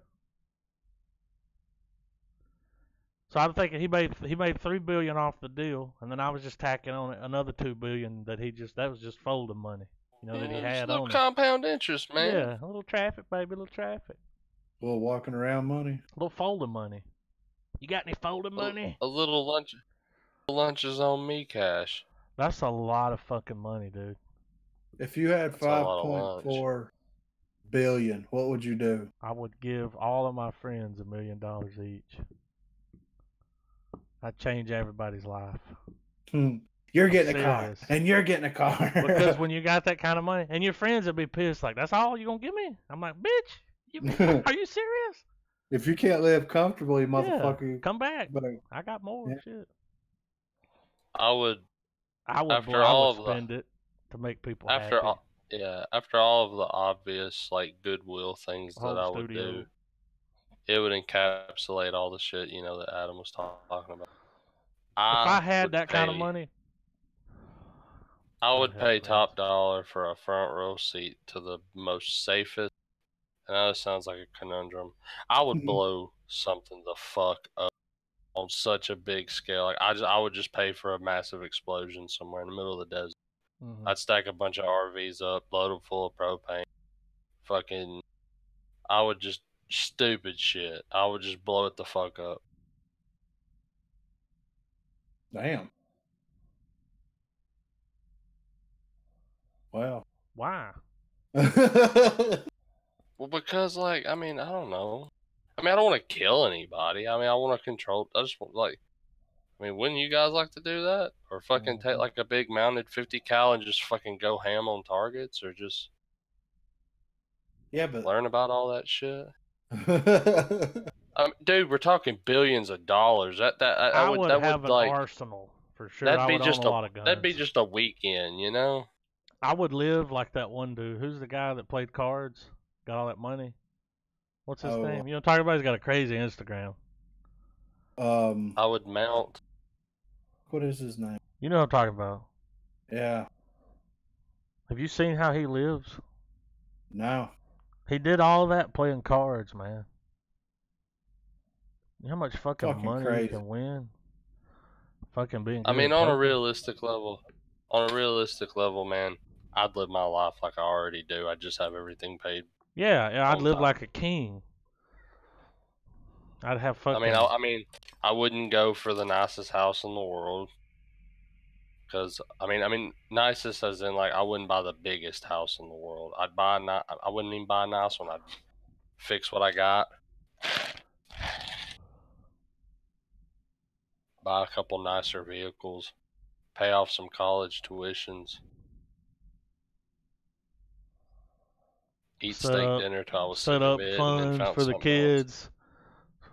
So I'm thinking he made $3 billion off the deal, and then I was just tacking on it another $2 billion that was just folding money, that he had on. Compound interest, man. Yeah, a little traffic, baby, a little traffic. A little walking around money. A little folding money. You got any folding money? A little lunches on me cash. That's a lot of fucking money, dude. If you had 5.4 billion, what would you do? I would give all of my friends $1 million each. I'd change everybody's life. You're getting a car, and you're getting a car. Because when you got that kind of money, and your friends would be pissed, like, that's all you gonna give me? I'm like, bitch, are you serious? If you can't live comfortably, motherfucker, come back. I got more shit. I would spend it to make people happy. After all of the obvious goodwill things that I would do, it would encapsulate all the shit that Adam was talking about. If I had that kind of money, I would pay top dollar for a front row seat to the most safest. And that sounds like a conundrum. I would blow something the fuck up on such a big scale. I would just pay for a massive explosion somewhere in the middle of the desert. I'd stack a bunch of RVs up, load them full of propane. Fucking, I would just stupid shit. I would just blow it the fuck up. Damn. Wow. Why? Well, because like, I mean, I don't know. I mean, I don't want to kill anybody. I mean, I want to control. I just want like. I mean, wouldn't you guys like to do that? Or fucking take like a big mounted 50 cal and just fucking go ham on targets, or just but learn about all that shit? Dude, we're talking billions of dollars. I would have an arsenal for sure. I would own a lot of guns. That'd be just a weekend, you know. I would live like that one dude. Who's the guy that played cards? Got all that money. What's his name? You know, talking about, he's got a crazy Instagram. I would mount. What is his name? You know what I'm talking about. Yeah. Have you seen how he lives? No. He did all that playing cards, man. You know how much fucking money crazy. You can win? Fucking being good. I mean, on a realistic level, man, I'd live my life like I already do. I'd just have everything paid. Yeah, I'd live like a king. I'd have fucking. I mean, I wouldn't go for the nicest house in the world. Because I mean, nicest as in like I wouldn't buy the biggest house in the world. I wouldn't even buy a nice one. I'd fix what I got. Buy a couple nicer vehicles. Pay off some college tuitions. Eat steak dinner till I was set up funds for the kids.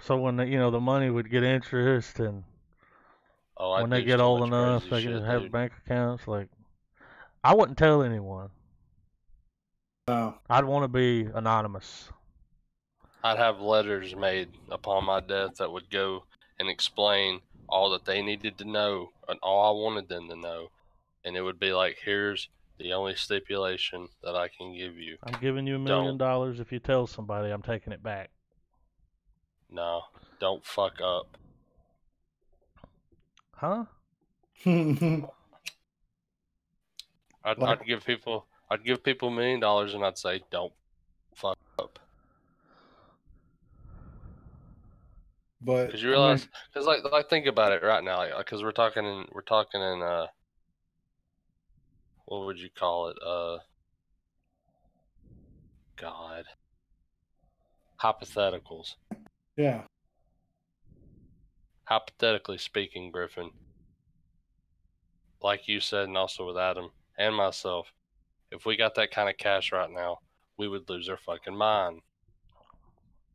So when the money would get interest, and when they get old enough, they can just have bank accounts. Like, I wouldn't tell anyone. No. I'd want to be anonymous. I'd have letters made upon my death that would go and explain all that they needed to know and all I wanted them to know. And it would be like, here's the only stipulation that I can give you. I'm giving you $1 million if you tell somebody. I'm taking it back. No, don't fuck up. Huh? I'd give people $1 million and I'd say, don't fuck up. But because you realize, because like think about it right now, because we're talking in what would you call it? God, hypotheticals. Yeah. Hypothetically speaking, Griffin, like you said, and also with Adam and myself, if we got that kind of cash right now, we would lose our fucking mind.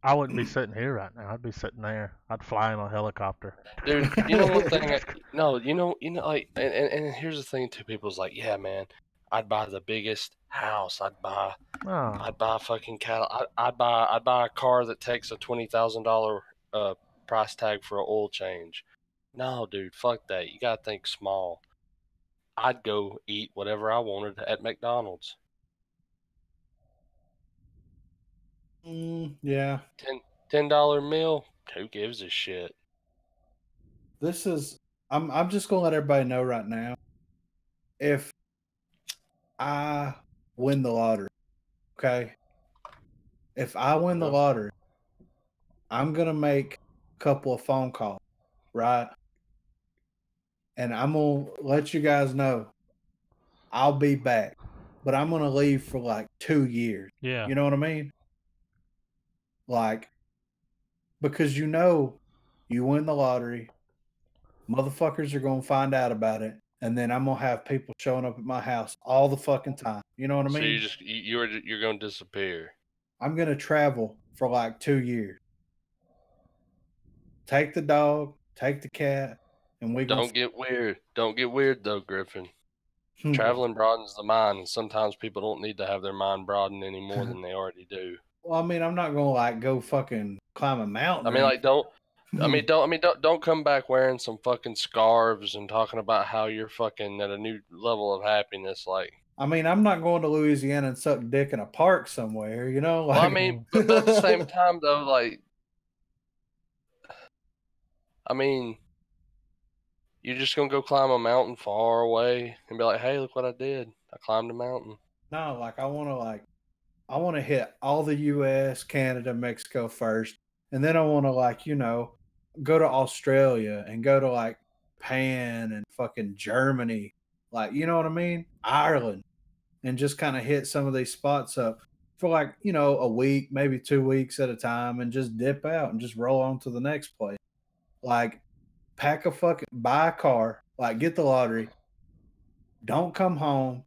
I wouldn't be sitting here right now. I'd be sitting there. I'd fly in a helicopter. Dude, you know one thing? Like, and here's the thing too. People's like, yeah, man, I'd buy the biggest house. I'd buy fucking cattle. I'd buy a car that takes a $20,000 price tag for an oil change. No, dude, fuck that. You gotta think small. I'd go eat whatever I wanted at McDonald's. Yeah. $10 meal. Who gives a shit? I'm just gonna let everybody know right now. If I win the lottery, okay? If I win the lottery, I'm gonna make a couple of phone calls, right? And I'm gonna let you guys know I'll be back, but I'm gonna leave for like 2 years. Yeah. You know what I mean? Like, because you win the lottery, motherfuckers are gonna find out about it, and then I'm gonna have people showing up at my house all the fucking time. You know what I mean? So you're gonna disappear. I'm gonna travel for like 2 years. Take the dog, take the cat, and we don't get weird. Don't get weird though, Griffin. Traveling broadens the mind, and sometimes people don't need to have their mind broadened any more than they already do. Well, I mean, I'm not gonna like go fucking climb a mountain. I mean, like don't come back wearing some fucking scarves and talking about how you're fucking at a new level of happiness. Like, I mean, I'm not going to Louisiana and suck dick in a park somewhere, you know? Like, well, I mean, but at the same time though, like, I mean, You just gonna go climb a mountain far away and be like, "Hey, look what I did! I climbed a mountain." No, I want to hit all the U.S., Canada, Mexico first, and then I want to go to Australia and go to like Japan and fucking Germany, you know what I mean, Ireland, and just kind of hit some of these spots up for a week, maybe 2 weeks at a time, and just dip out and just roll on to the next place. Like buy a car, get the lottery, don't come home,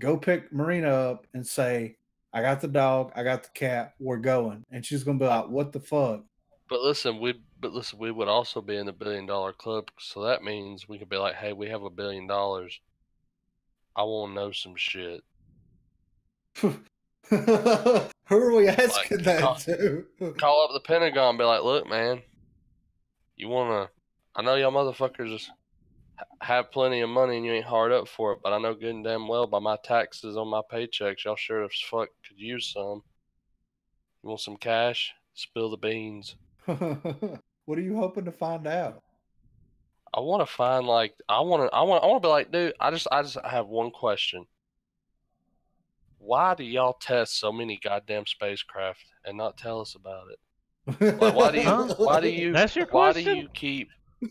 go pick Marina up and say, I got the dog, I got the cat, we're going. And she's gonna be like, what the fuck? But listen, we would also be in the $1 billion club, so that means we could be like, hey, we have $1 billion. I want to know some shit. Who are we asking that to? Call up the Pentagon and be like, look, man, you wanna? I know y'all motherfuckers have plenty of money and you ain't hard up for it, but I know good and damn well by my taxes on my paychecks, y'all sure as fuck could use some. You want some cash? Spill the beans. What are you hoping to find out? I want to find I want to be like, dude, I just have one question. Why do y'all test so many goddamn spacecraft and not tell us about it? Like, why do you That's your question?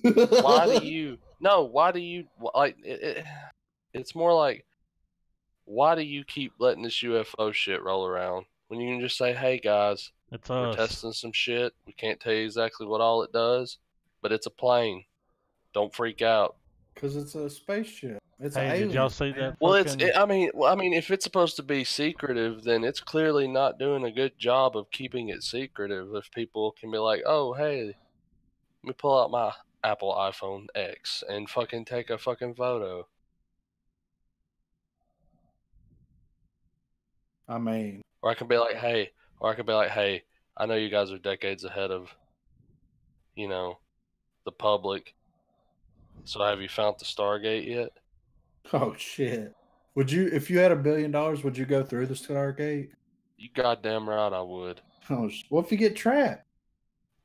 Why do you like it's more like, why do you keep letting this UFO shit roll around when you can just say, hey guys, we're testing some shit, we can't tell you exactly what all it does, but it's a plane, don't freak out. Because it's a spaceship. It's hey, alien, did y'all see that? Well, I mean, if it's supposed to be secretive, then it's clearly not doing a good job of keeping it secretive. If people can be like, oh, hey, let me pull out my Apple iPhone X and fucking take a fucking photo. I mean, or I can be like, hey, I know you guys are decades ahead of, the public. So have you found the Stargate yet? Oh shit! Would you, if you had $1 billion, would you go through the Stargate? You goddamn right I would. Oh, what if you get trapped?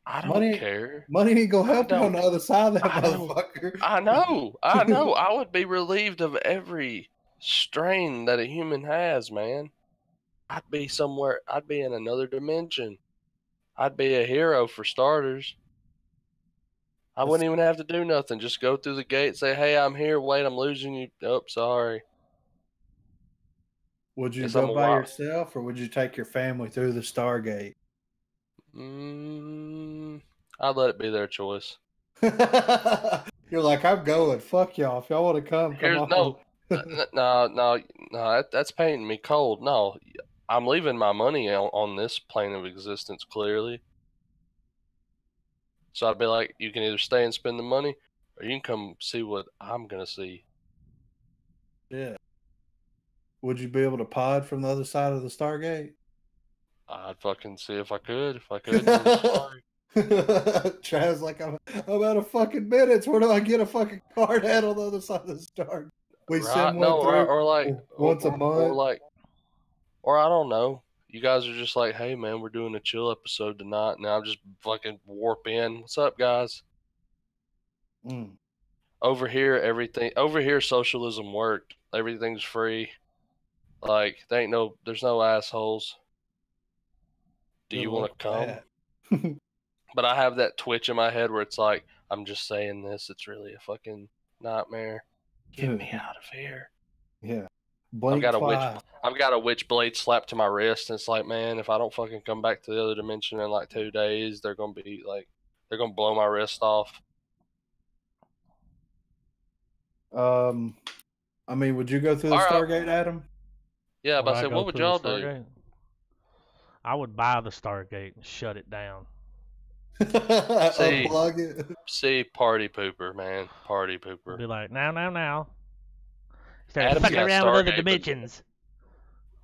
I don't care. Money ain't gonna help you on the other side of that motherfucker. I know. I would be relieved of every strain that a human has, man. I'd be in another dimension. I'd be a hero for starters. I wouldn't even have to do nothing. Just go through the gate, say, hey, I'm here. Wait, I'm losing you. Oh, sorry. Would you go by yourself, or would you take your family through the Stargate? I'd let it be their choice. You're like, I'm going. Fuck y'all. If y'all want to come on. No, that's painting me cold. No, I'm leaving my money on this plane of existence, clearly. So I'd be like, you can either stay and spend the money, or you can come see what I'm going to see. Yeah. Would you be able to pod from the other side of the Stargate? I'd fucking see if I could. If I could, then sorry. Trav's like, I'm out of fucking minutes. Where do I get a fucking card at on the other side of the Stargate? We send one through once a month. Or I don't know. You guys are just like, hey man, we're doing a chill episode tonight, and I'll just fucking warp in. What's up, guys? Over here, socialism worked. Everything's free. Like, there's no assholes. Do you want to come? But I have that twitch in my head where it's like, I'm just saying this. It's really a fucking nightmare. Get me out of here. Yeah. I've got a witch blade slapped to my wrist, and it's like, man, if I don't fucking come back to the other dimension in like 2 days, they're gonna blow my wrist off. I mean, would you go through the Stargate, Adam? Yeah, but I said, what would y'all do? I would buy the Stargate and shut it down. Unplug it. See, party pooper, man. Party pooper. Be like, now. Start fucking around with other dimensions.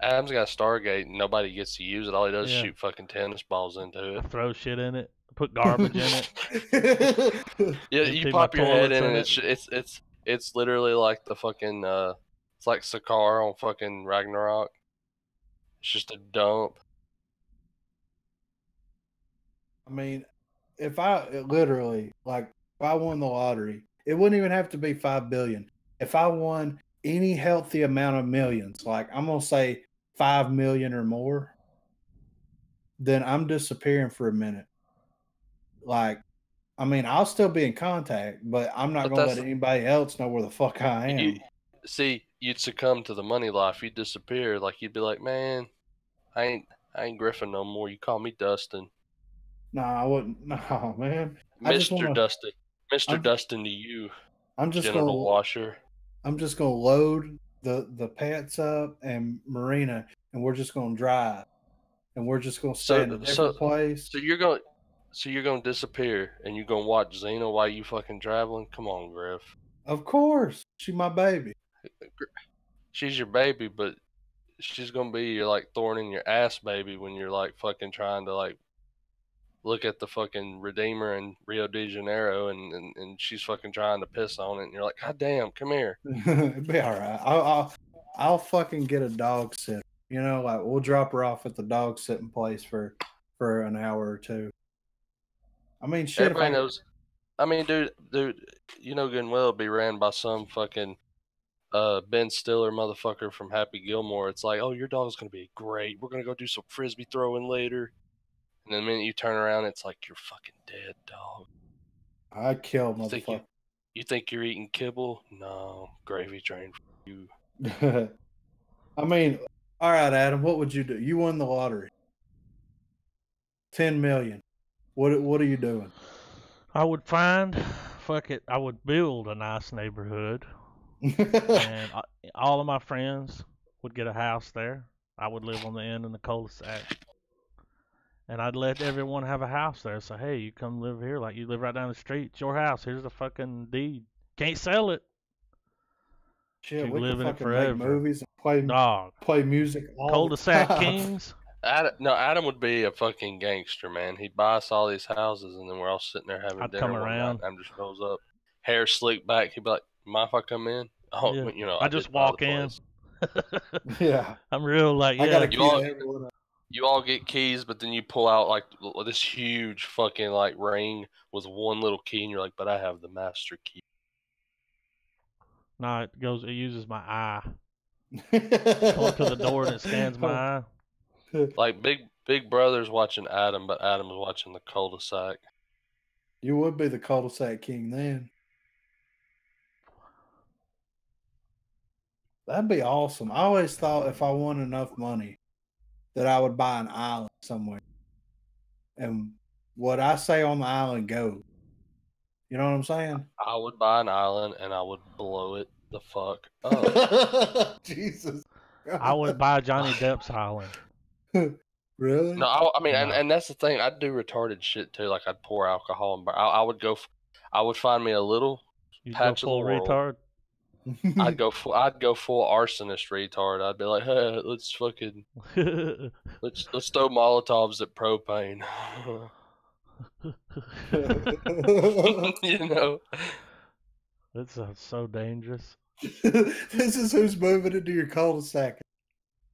Adam's got a Stargate and nobody gets to use it. All he does is shoot fucking tennis balls into it. I throw shit in it. Put garbage in it. Yeah, you pop your head in and it's literally like the fucking it's like Sakaar on fucking Ragnarok. It's just a dump. I mean, if I won the lottery it wouldn't even have to be 5 billion. If I won any healthy amount of millions, like I'm gonna say 5 million or more, then I'm disappearing for a minute. Like, I mean, I'll still be in contact, but I'm not gonna let anybody else know where the fuck I am. You'd succumb to the money life. You'd disappear. Like, you'd be like, man, I ain't Griffin no more. You call me Dustin. No, I wouldn't. No, man. Mr. Dustin. Mr. Dustin to you. I'm just genital washer. I'm just gonna load the pets up and Marina, and we're just gonna drive, and we're just gonna stay in a different place. So you're gonna disappear, and you're gonna watch Xena while you fucking traveling? Come on, Griff. Of course, she's my baby. She's your baby, but she's gonna be your like thorn in your ass baby when you're like fucking trying to like look at the fucking Redeemer in Rio de Janeiro, and she's fucking trying to piss on it, and you're like, God damn, come here. It'd be all right. I'll fucking get a dog sitter. You know, like we'll drop her off at the dog sitting place for an hour or two. I mean, shit. Everybody knows. I mean, dude, you know good and well it'll be ran by some fucking Ben Stiller motherfucker from Happy Gilmore. It's like, oh, your dog's gonna be great. We're gonna go do some frisbee throwing later. And the minute you turn around, it's like you're fucking dead, dog. I kill motherfucker. You think you're eating kibble? No, gravy train for you. I mean, all right, Adam, what would you do? You won the lottery. 10 million. What are you doing? I would I would build a nice neighborhood. And all of my friends would get a house there. I would live on the end in the cul-de-sac. And I'd let everyone have a house there. So, hey, you come live here. Like, you live right down the street. It's your house. Here's the fucking deed. Can't sell it. Shit, we live in it forever. Make movies and play music all cul-de-sac kings. Adam would be a fucking gangster, man. He'd buy us all these houses, and then we're all sitting there having dinner. Come around. Adam just rolls up, hair slicked back. He'd be like, "Mind if I come in?" Oh, yeah. You know, I just walk in. Yeah, I'm real like, yeah. I gotta keep everyone up. You all get keys, but then you pull out like this huge fucking like ring with one little key, and you're like, "But I have the master key." No, it uses my eye. Go up to the door and it scans my eye. Like Big Brother's watching Adam, but Adam's watching the cul-de-sac. You would be the cul-de-sac king then. That'd be awesome. I always thought if I won enough money that I would buy an island somewhere. And what I say on the island goes. You know what I'm saying? I would buy an island and I would blow it the fuck up. Jesus. I would buy Johnny Depp's island. Really? No, I mean, and that's the thing. I'd do retarded shit too. Like I'd pour alcohol and I would go. I would find me a little patch of the world. Retard. I'd go full arsonist retard. I'd be like, hey, let's fucking let's throw Molotovs at propane. You know, that sounds so dangerous. This is who's moving into your cul-de-sac.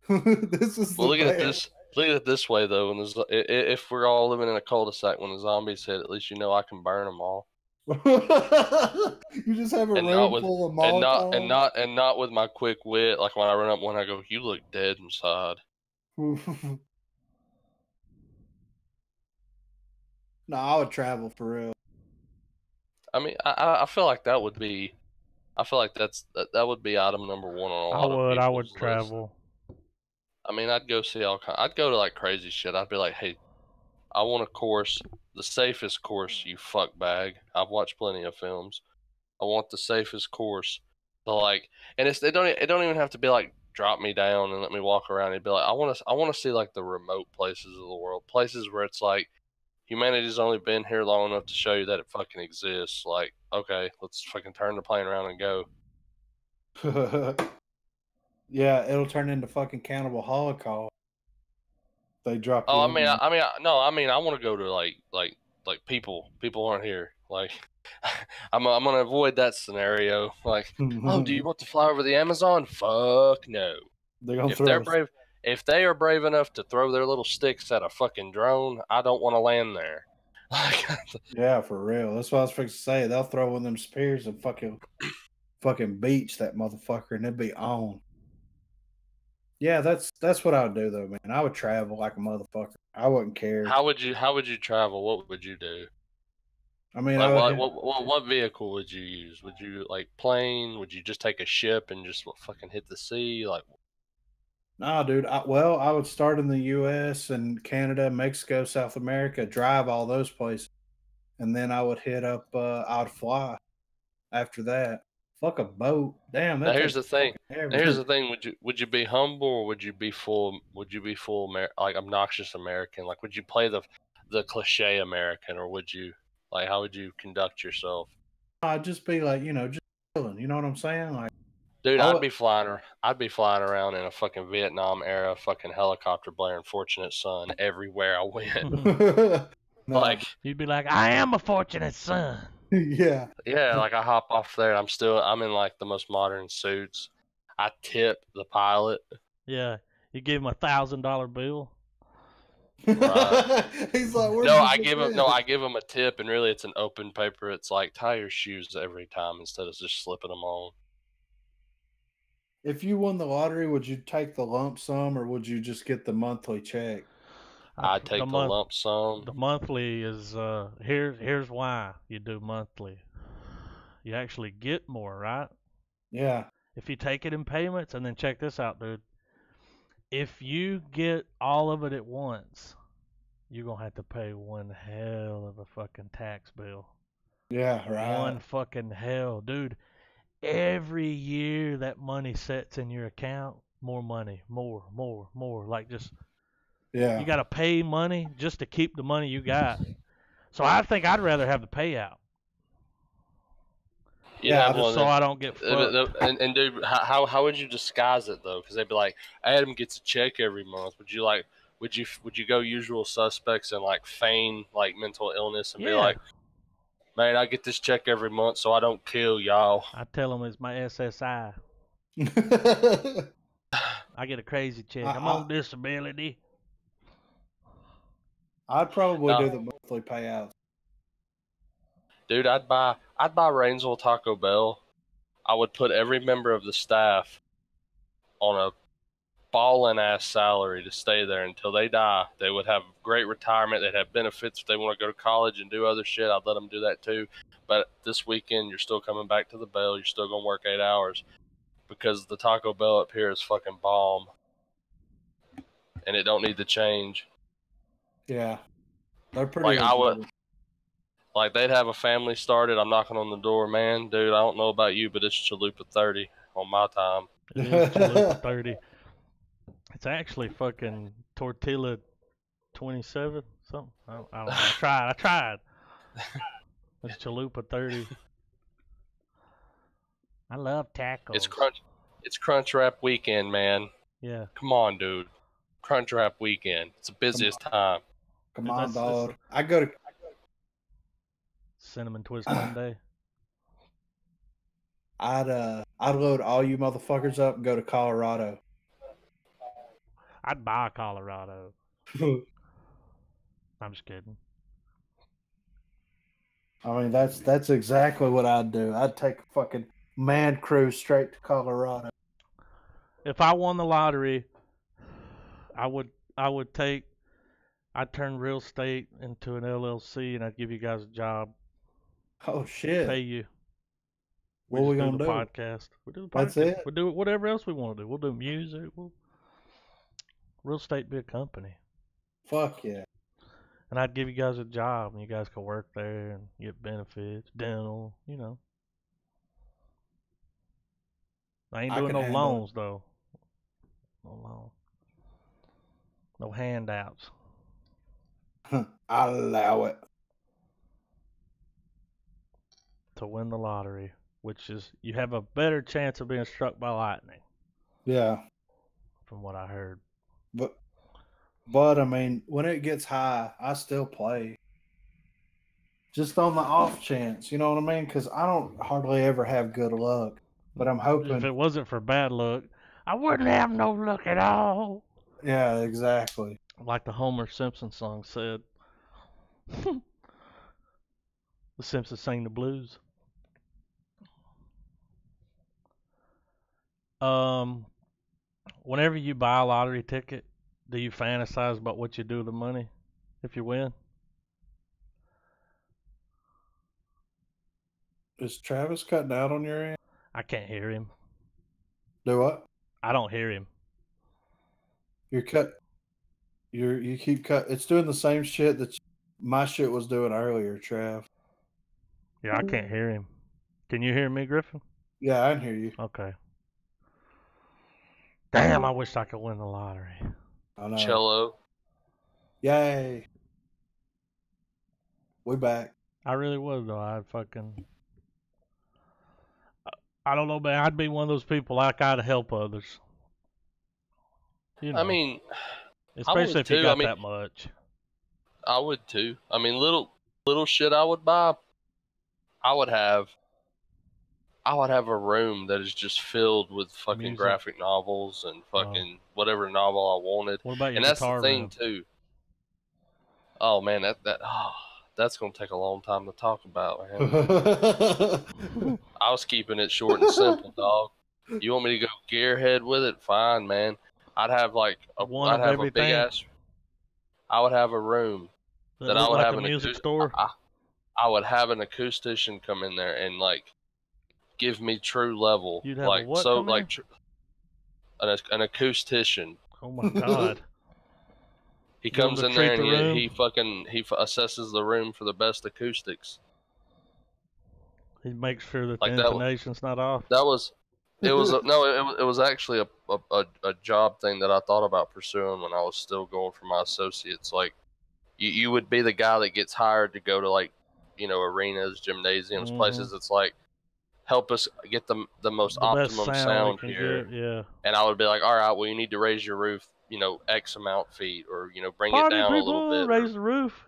This is look at this. Look at it this way though. When if we're all living in a cul-de-sac, when the zombies hit, at least you know I can burn them all. You just have a room full of Molotovs. And not with my quick wit. Like when I run up one, I go, "You look dead inside." No, I would travel for real. I mean, I feel like that would be. I feel like that would be item number one on a lot of people's I would travel. List. I mean, I'd go see all kinds. I'd go to like crazy shit. I'd be like, "Hey, I want a course, the safest course, you fuck bag." I've watched plenty of films. I want the safest course. So like, and it don't even have to be like drop me down and let me walk around. It'd be like I want to see like the remote places of the world, places where it's like humanity's only been here long enough to show you that it fucking exists. Like, okay, let's fucking turn the plane around and go. Yeah, it'll turn into fucking Cannibal Holocaust. They drop. Oh, I mean, I want to go to like people aren't here. Like, I'm gonna avoid that scenario. Like, oh, do you want to fly over the Amazon? Fuck no. If they are brave enough to throw their little sticks at a fucking drone, I don't want to land there. Yeah, for real. That's what I was fixing to say. They'll throw one of them spears and fucking beach that motherfucker, and it'd be on. Yeah, that's what I would do though, man. I would travel like a motherfucker. I wouldn't care. How would you travel? What would you do? I mean, like, what vehicle would you use? Would you like plane? Would you just take a ship and just fucking hit the sea? Like, nah, dude. I would start in the U.S. and Canada, Mexico, South America, drive all those places, and then I would hit up. I'd fly after that. Fuck a boat. Damn, now that here's takes the thing. forever. Now here's the thing. Would you be humble or would you be full? Would you be full like obnoxious American? Like, would you play the cliche American, or would you like how would you conduct yourself? I'd just be like, just chilling. You know what I'm saying? Like, Dude, I'd be flying around in a fucking Vietnam era fucking helicopter blaring Fortunate Son everywhere I went. no. Like, you'd be like, I am a fortunate son. Yeah. Yeah, like I hop off there. I'm in like the most modern suits. I tip the pilot. Yeah, you give him $1,000 bill. Right. He's like, I give him a tip, and really it's an open paper. It's like tie your shoes every time instead of just slipping them on. If you won the lottery, would you take the lump sum or would you just get the monthly check? I'd take the lump sum. The monthly is here's why you do monthly. You actually get more, right? Yeah. If you take it in payments, and then check this out, dude. If you get all of it at once, you're gonna have to pay one hell of a fucking tax bill. Yeah, right. One fucking hell, dude. Every year that money sets in your account, more money, more. Like just, yeah, you gotta pay money just to keep the money you got. So I think I'd rather have the payout. Yeah, just so I don't get fucked. And dude, how would you disguise it though? Because they'd be like, Adam gets a check every month. Would you go usual suspects and like feign like mental illness and be like, man, I get this check every month so I don't kill y'all. I tell them it's my SSI. I get a crazy check. I'm on disability. I'd probably do the monthly payouts. Dude, I'd buy Rainsville Taco Bell. I would put every member of the staff on a ballin' ass salary to stay there until they die. They would have great retirement. They'd have benefits if they want to go to college and do other shit. I'd let them do that too. But this weekend, you're still coming back to the Bell. You're still gonna work 8 hours because the Taco Bell up here is fucking bomb, and it don't need to change. Yeah, they're pretty. Like they'd have a family started. I'm knocking on the door, man, dude. I don't know about you, but it's Chalupa 30 on my time. It is Chalupa 30. It's actually fucking Tortilla 27 something. I don't know. I tried. It's Chalupa 30. I love tacos. It's Crunch Wrap weekend, man. Yeah. Come on, dude. Crunch Wrap weekend. It's the busiest time. Come on, dog. I go to Cinnamon Twist Monday. I'd load all you motherfuckers up and go to Colorado. I'd buy Colorado. I'm just kidding. I mean, that's exactly what I'd do. I'd take a fucking man cruise straight to Colorado. If I won the lottery, I'd turn real estate into an LLC and I'd give you guys a job. Oh shit! Pay you. What are we gonna do? Podcast. We do the podcast. That's it. We'll do whatever else we want to do. We'll do music. Real estate be a company. Fuck yeah! And I'd give you guys a job, and you guys could work there and get benefits, dental, I ain't doing no loans though. No loan. No handouts. I'll allow it. To win the lottery, which is you have a better chance of being struck by lightning. Yeah. From what I heard. But I mean, when it gets high, I still play. Just on the off chance, you know what I mean? Because I don't hardly ever have good luck. But I'm hoping. If it wasn't for bad luck, I wouldn't have no luck at all. Yeah, exactly. Like the Homer Simpson song said. The Simpsons sing the blues. Whenever you buy a lottery ticket, do you fantasize about what you do with the money if you win? Is Travis cutting out on your end? I can't hear him. Do what? I don't hear him. You keep cut. It's doing the same shit that my shit was doing earlier, Trav. Yeah, I can't hear him. Can you hear me, Griffin? Yeah, I can hear you. Okay. Damn, I wish I could win the lottery. I know. Cello. Yay. We back. I really would, though. I don't know, man. I'd be one of those people I'd help others. You know, I mean, especially if you got that much. I would too. I mean, little shit I would buy. I would have a room that is just filled with fucking music. Graphic novels and fucking whatever novel I wanted. What about your and that's guitar the thing room? too. Oh man, that's gonna take a long time to talk about, man. I was keeping it short and simple, dog. You want me to go gearhead with it? Fine, man. I'd have like a big ass. I would have a room that I would like have a an music store. I would have an acoustician come in there and like give me true level. You'd have like a what so come like an acoustician. Oh my god. He comes in there and he assesses the room for the best acoustics. He makes sure that like the intonation's not off. It was actually a job thing that I thought about pursuing when I was still going for my associates. Like you would be the guy that gets hired to go to like, arenas, gymnasiums, places. It's like, help us get the most optimum sound here. Yeah. And I would be like, all right, well, you need to raise your roof, X amount feet, or bring it down a little bit. Raise the roof.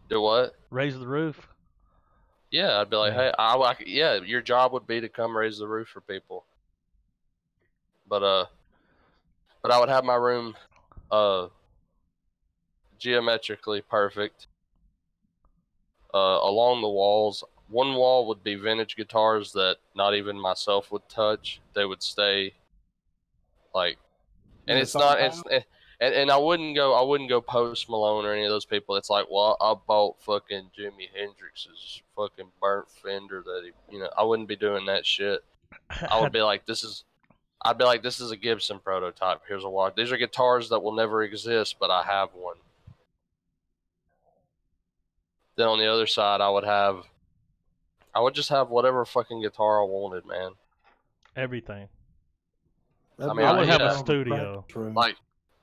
Do what? Raise the roof. Yeah, I'd be like, hey, your job would be to come raise the roof for people. But I would have my room, geometrically perfect. Along the walls, one wall would be vintage guitars that not even myself would touch. They would stay like, and it's not, and I wouldn't go Post Malone or any of those people. It's like, well, I bought fucking Jimi Hendrix's fucking burnt Fender that I wouldn't be doing that shit. I would be like, this is a Gibson prototype. Here's a watch. These are guitars that will never exist, but I have one. Then on the other side, I would just have whatever fucking guitar I wanted, man. Everything. I mean, I would have a studio.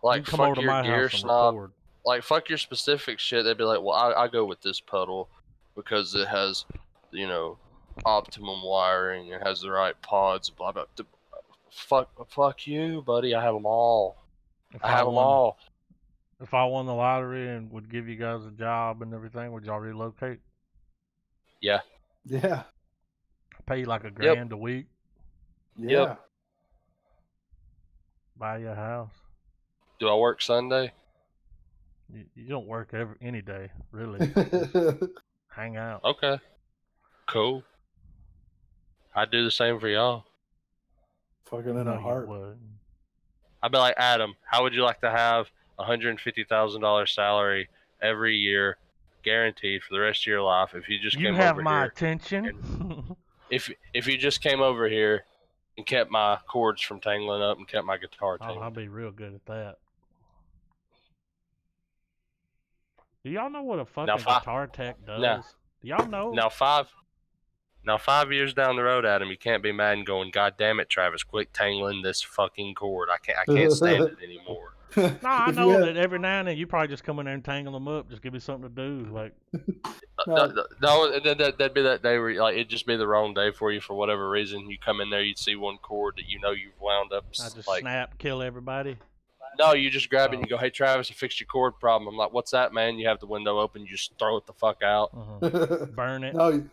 Like fuck your gear snob. Like fuck your specific shit. They'd be like, well, I go with this pedal because it has, optimum wiring. It has the right pods. Blah blah. Fuck you, buddy. I have them all. I have them all. If I won the lottery and would give you guys a job and everything, would y'all relocate? Yeah. Yeah. Pay you like $1,000 a week? Yeah. Yep. Buy you a house. Do I work Sunday? You don't work any day, really. Hang out. Okay. Cool. I'd do the same for y'all. Fucking in a heart. I'd be like, Adam, how would you like to have $150,000 salary every year, guaranteed for the rest of your life? If you just came over here, you have my attention. If you just came over here and kept my cords from tangling up and kept my guitar tangled. I'll be real good at that. Do y'all know what a fucking guitar tech does? Do y'all know? Now 5 years down the road, Adam, you can't be mad and going, God damn it, Travis, quit tangling this fucking cord. I can't stand it anymore. No, I know that every now and then you probably just come in there and tangle them up. Just give me something to do. Like, no, that'd be that day where like it'd just be the wrong day for you for whatever reason. You come in there, you'd see one cord that you've wound up. I just snap, kill everybody. No, you just grab it and you go, hey Travis, I fixed your cord problem. I'm like, what's that, man? You have the window open, you just throw it the fuck out. Burn it. No,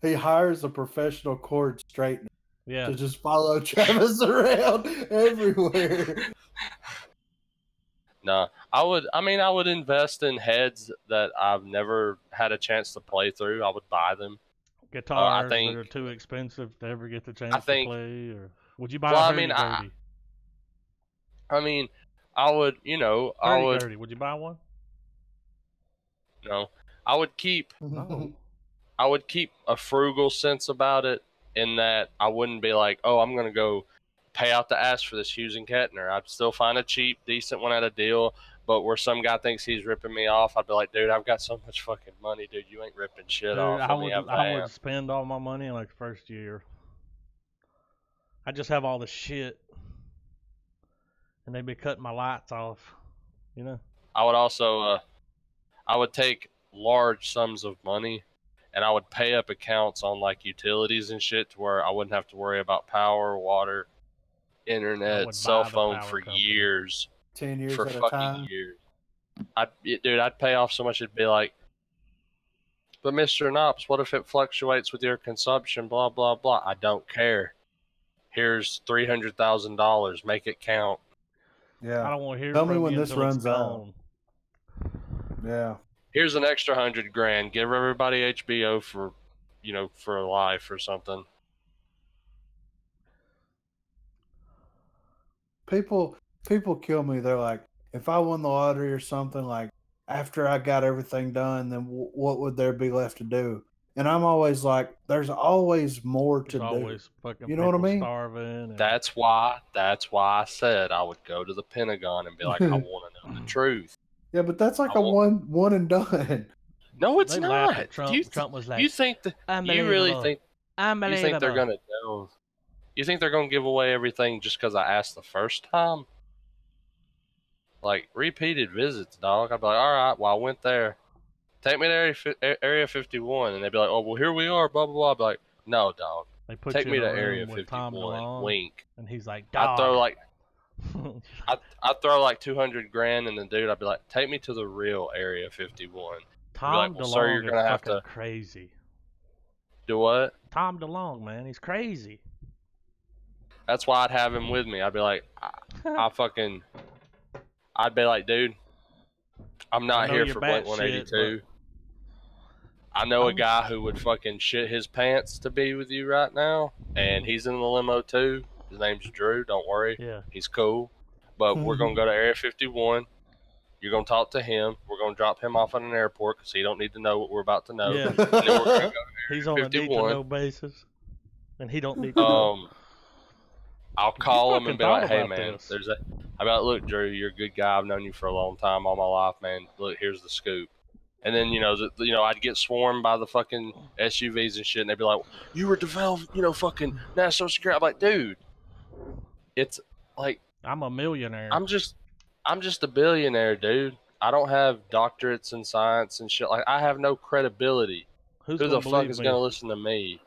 he hires a professional cord straightener to just follow Travis around everywhere. Nah, I would. I mean, I would invest in heads that I've never had a chance to play through. I would buy them. Guitars that are too expensive to ever get the chance to play, or would you buy a hurdy-gurdy? I mean, I would. You know, hurdy-gurdy. Would you buy one? No, I would keep. No. I would keep a frugal sense about it, in that I wouldn't be like, oh, I'm gonna go pay out the ass for this Hughes and Kettner. I'd still find a cheap, decent one at a deal. But where some guy thinks he's ripping me off, I'd be like, dude, I've got so much fucking money, dude. You ain't ripping shit off. I would spend all my money in like the first year. I just have all the shit, and they'd be cutting my lights off, you know. I would also, I would take large sums of money, and I would pay up accounts on like utilities and shit, to where I wouldn't have to worry about power, water, internet, cell phone for years. 10 years for at fucking a time. years. I'd pay off so much, it'd be like, but Mr. Knops, what if it fluctuates with your consumption, blah, blah, blah. I don't care. Here's $300,000. Make it count. Yeah. I don't want to hear Tell from me when you this runs out. Yeah. Here's an extra $100,000. Give everybody HBO for, for life or something. People kill me. They're like, if I won the lottery or something, like after I got everything done, then what would there be left to do? And I'm always like, there's always more to do. Always fucking, you know what I mean? Starving. And... That's why I said I would go to the Pentagon and be like, I want to know the truth. Yeah, but that's like one and done. No, it's not. Trump was like, you really think they're gonna do? You think they're gonna give away everything just because I asked the first time? Like repeated visits, dog. I'd be like, all right, well, I went there. Take me to Area 51, and they'd be like, oh, well, here we are, blah blah blah. I'd be like, no, dog. Take me to Area 51. Wink. And he's like, dog. I'd throw like $200,000, and the dude, I'd be like, take me to the real Area 51. Tom DeLonge, sir, you're gonna have to crazy. Do what? Tom DeLonge, man, he's crazy. That's why I'd have him with me. I'd be like, I'd be like, dude, I'm not here for Blink 182. I know a guy who would fucking shit his pants to be with you right now, and he's in the limo too. His name's Drew. Don't worry. Yeah. He's cool. But we're going to go to Area 51. You're going to talk to him. We're going to drop him off at an airport because he don't need to know what we're about to know. Yeah. And then we're going to go to He's on a need-to-know basis, and he don't need to know. I'll call him and be like, hey, man, I'm like, look, Drew, you're a good guy. I've known you for a long time, all my life, man. Look, here's the scoop. And then, I'd get swarmed by the fucking SUVs and shit, and they'd be like, you were developed, fucking national security. I'm like, dude, it's like, I'm a millionaire. I'm just a billionaire, dude. I don't have doctorates in science and shit. Like, I have no credibility. Who the fuck is going to listen to me?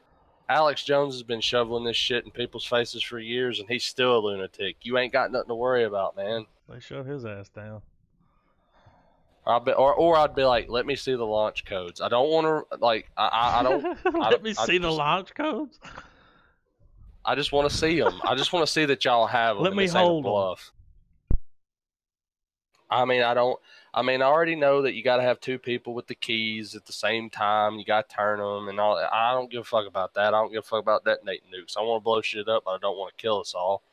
Alex Jones has been shoveling this shit in people's faces for years, and he's still a lunatic. You ain't got nothing to worry about, man. They shove his ass down. Or I'd be like, let me see the launch codes. I don't want to, like, I don't. Let me see the launch codes. I just want to see them. I just want to see that y'all have them. Let me hold them. I mean, I already know that you got to have two people with the keys at the same time. You got to turn them and all. I don't give a fuck about that. I don't give a fuck about detonating nukes. I want to blow shit up, but I don't want to kill us all.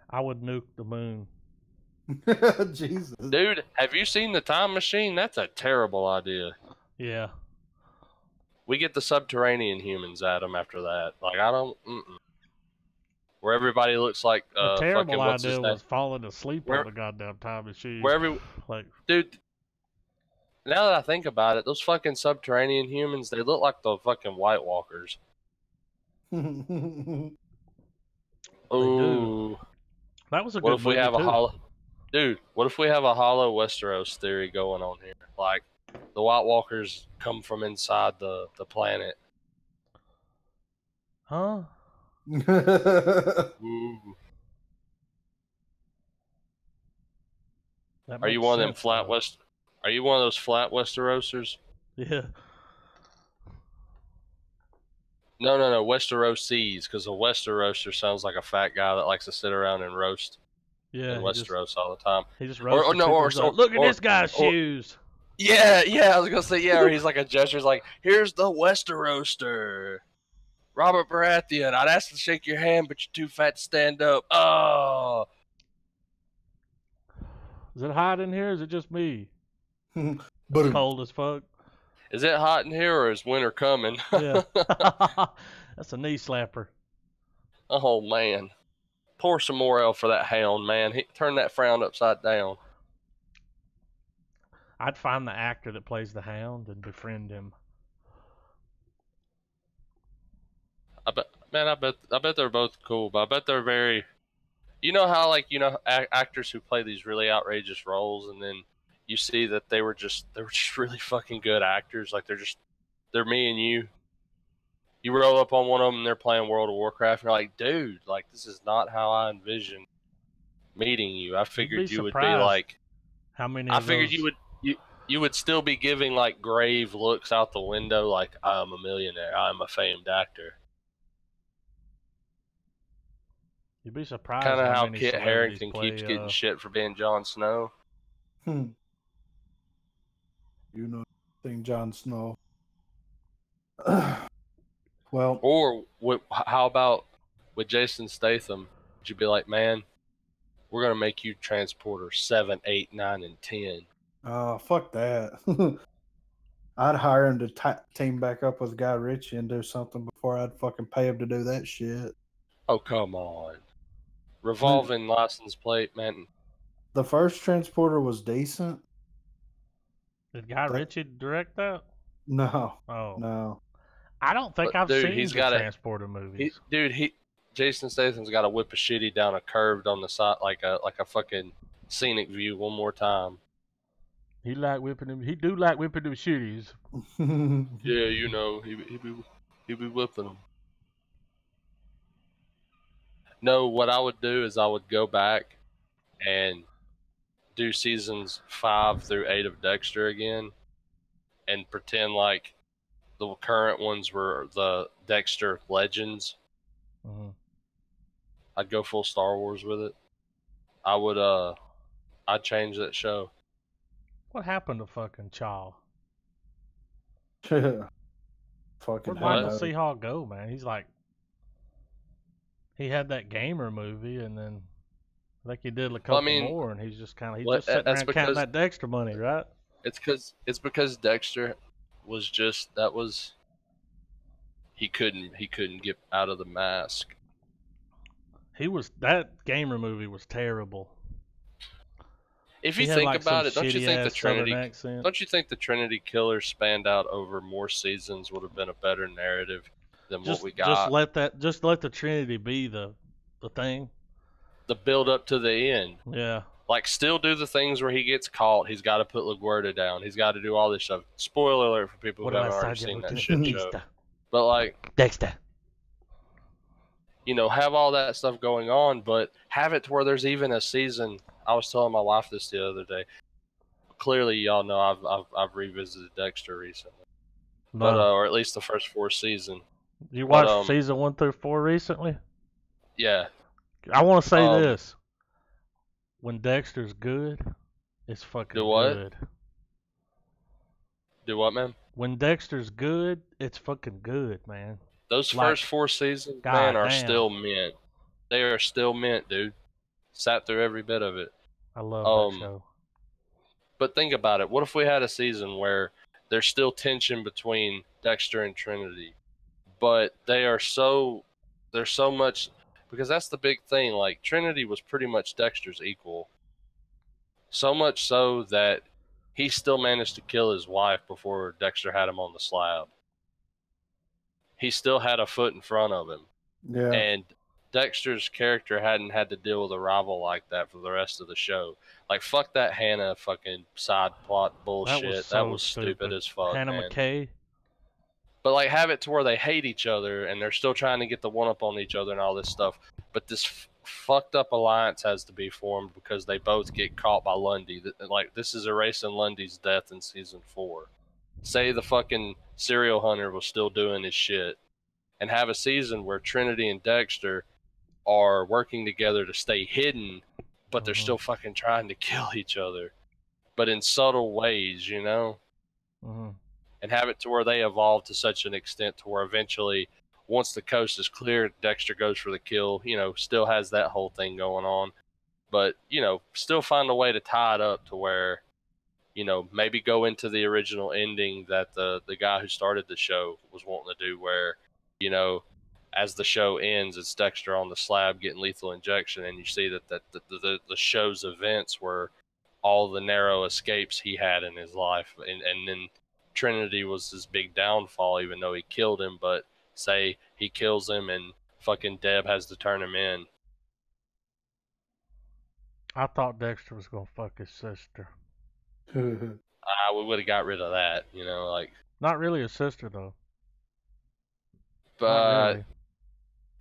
I would nuke the moon. Jesus. Dude, have you seen the time machine? That's a terrible idea. Yeah. We get the subterranean humans at them after that. Like, I don't... Where everybody looks like the terrible fucking, what's idea was falling asleep on the goddamn time machine. Dude, now that I think about it, those fucking subterranean humans, they look like the fucking White Walkers. Ooh. That was a what good if we have Dude, what if we have a hollow Westeros theory going on here? Like, the White Walkers come from inside the planet. Huh? Ooh. Are you one of them flat West? Are you one of those flat Westerosers? Yeah. No, Westeroses, because a Westeroser sounds like a fat guy that likes to sit around and roast. in Westeros all the time. He just look at this guy's shoes. Yeah, I was gonna say or he's like a gesture. He's like, here's the Westeroaster, Robert Baratheon. I'd ask to shake your hand, but you're too fat to stand up. Oh. Is it hot in here? Or is it just me? But it's cold as fuck. Is it hot in here or is winter coming? Yeah. That's a knee slapper. Oh, man. Pour some more ale for that hound, man. Turn that frown upside down. I'd find the actor that plays the hound and befriend him. I bet they're both cool, but I bet they're very... You know how, like, actors who play these really outrageous roles, and then you see that they were just really fucking good actors. Like, they're me and you. You roll up on one of them and they're playing World of Warcraft, and you're like, dude, like, this is not how I envisioned meeting you. I figured you would be like... How many I figured you would still be giving, like, grave looks out the window, like, I'm a millionaire, I'm a famed actor. You'd be surprised. Kind of how Kit Harington keeps getting shit for being Jon Snow. You know, Jon Snow. Well, or how about with Jason Statham? Would you be like, man, we're gonna make you Transporter 7, 8, 9, and 10? Fuck that. I'd hire him to team back up with Guy Ritchie and do something before I'd fucking pay him to do that shit. Oh, come on. Revolving license plate, man. The first Transporter was decent. Did Guy Ritchie direct that? No. Oh. No. I don't think I've seen the Transporter movies. Jason Statham's got to whip a shitty down a curve on the side, like a fucking scenic view one more time. He like whipping them. He do like whipping them shitties. Yeah, you know, he be whipping them. No, what I would do is I would go back and do seasons 5 through 8 of Dexter again, and pretend like the current ones were the Dexter Legends. Mm-hmm. I'd go full Star Wars with it. I'd change that show. What happened to fucking Chaw? Fucking where'd Michael C. Hall go, man? He's like, he had that Gamer movie, and then I think he did a couple more, and he's just kind of just sitting around counting that Dexter money, right? It's because Dexter was just he couldn't get out of the mask. That Gamer movie was terrible. If you think about it, don't you think the Trinity Killers spanned out over more seasons would have been a better narrative than what we got? Just let the Trinity be the thing. The build up to the end. Yeah. Like, still do the things where he gets caught. He's got to put LaGuardia down. He's got to do all this stuff. Spoiler alert for people who haven't already seen that shit show. But, like... Dexter. You know, have all that stuff going on, but have it to where there's even a season. I was telling my wife this the other day. Clearly, y'all know I've revisited Dexter recently. No. But, or at least the first 4 seasons. You watched season 1 through 4 recently? Yeah. I want to say this. When Dexter's good, it's fucking good. Do what, man? When Dexter's good, it's fucking good, man. Those first 4 seasons, man, are still mint. They are still mint, dude. Sat through every bit of it. I love that show. But think about it. What if we had a season where there's still tension between Dexter and Trinity, but there's so much... Because that's the big thing. Like, Trinity was pretty much Dexter's equal. So much so that he still managed to kill his wife before Dexter had him on the slab. He still had a foot in front of him. Yeah. And Dexter's character hadn't had to deal with a rival like that for the rest of the show. Like, fuck that Hannah fucking side plot bullshit. That was stupid as fuck, Hannah McKay. But, like, have it to where they hate each other and they're still trying to get the one-up on each other and all this stuff. But this fucked up alliance has to be formed because they both get caught by Lundy. Like, this is erasing Lundy's death in season 4. Say the fucking serial hunter was still doing his shit. And have a season where Trinity and Dexter are working together to stay hidden, but they're still fucking trying to kill each other, but in subtle ways, you know? And have it to where they evolve to such an extent to where eventually, once the coast is clear, Dexter goes for the kill, you know, still has that whole thing going on, but, you know, still find a way to tie it up to where, you know, maybe go into the original ending that the guy who started the show was wanting to do, where, you know, as the show ends, it's Dexter on the slab getting lethal injection, and you see that the show's events were all the narrow escapes he had in his life, and then Trinity was his big downfall, even though he killed him. But say he kills him, and fucking Deb has to turn him in. I thought Dexter was gonna fuck his sister. We would have got rid of that, you know, like. Not really a sister though. But not really.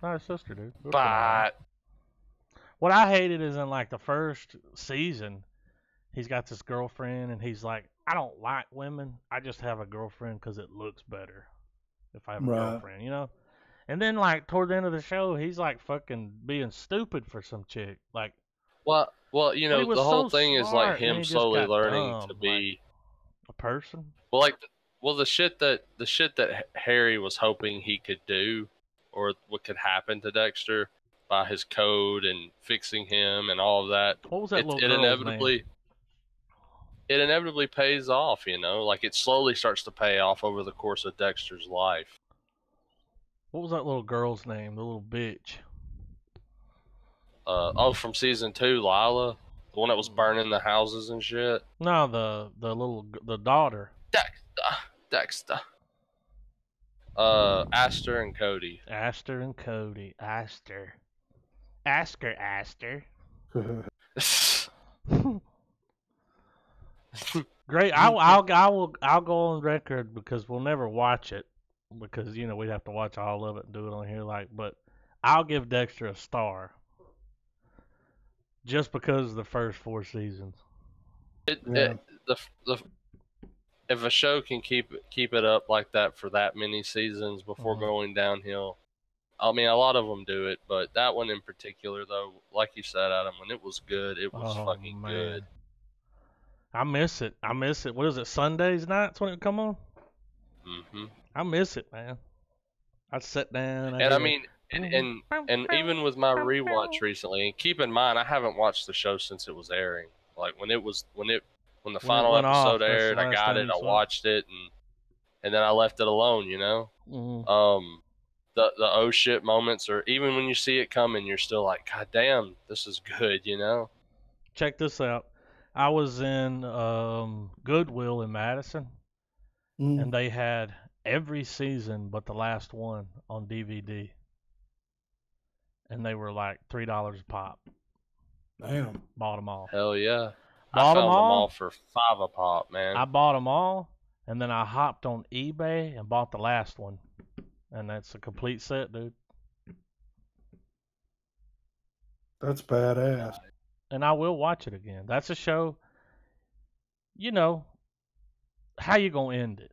Not a sister, dude. But what I hated is in like the first season, he's got this girlfriend, and he's like, I don't like women. I just have a girlfriend because it looks better if I have a girlfriend, you know. And then like toward the end of the show, he's like fucking being stupid for some chick, like. Well, you know, the whole thing is like him slowly learning to be a person. Well, the shit that Harry was hoping he could do, or what could happen to Dexter by his code and fixing him and all of that. What was that little girl's name? It inevitably pays off, you know, like it slowly starts to pay off over the course of Dexter's life. What was that little girl's name? The little bitch. From season 2, Lila, the one that was burning the houses and shit. No, the daughter. Dexter. Aster and Cody. Aster. Great. I'll go on record because we'll never watch it because you know we'd have to watch all of it and do it on here. But I'll give Dexter a star just because of the first 4 seasons. If a show can keep it up like that for that many seasons before going downhill, I mean, a lot of them do it, but that one in particular, though, like you said, Adam, when it was good, it was fucking good. I miss it. What is it, Sundays nights when it come on? I miss it, man. I'd sit down. And even with my rewatch recently, and keep in mind, I haven't watched the show since it was airing. Like when the final episode aired, I got it, I watched it, and then I left it alone, you know? The oh shit moments, or even when you see it coming, you're still like, God damn, this is good, you know? Check this out. I was in Goodwill in Madison, and they had every season but the last one on DVD. And they were like $3 a pop. Damn. Bought them all. Hell yeah. I found them all for $5 a pop, man. I bought them all, and then I hopped on eBay and bought the last one. And that's a complete set, dude. That's badass. And I will watch it again. That's a show, you know, how you gonna end it?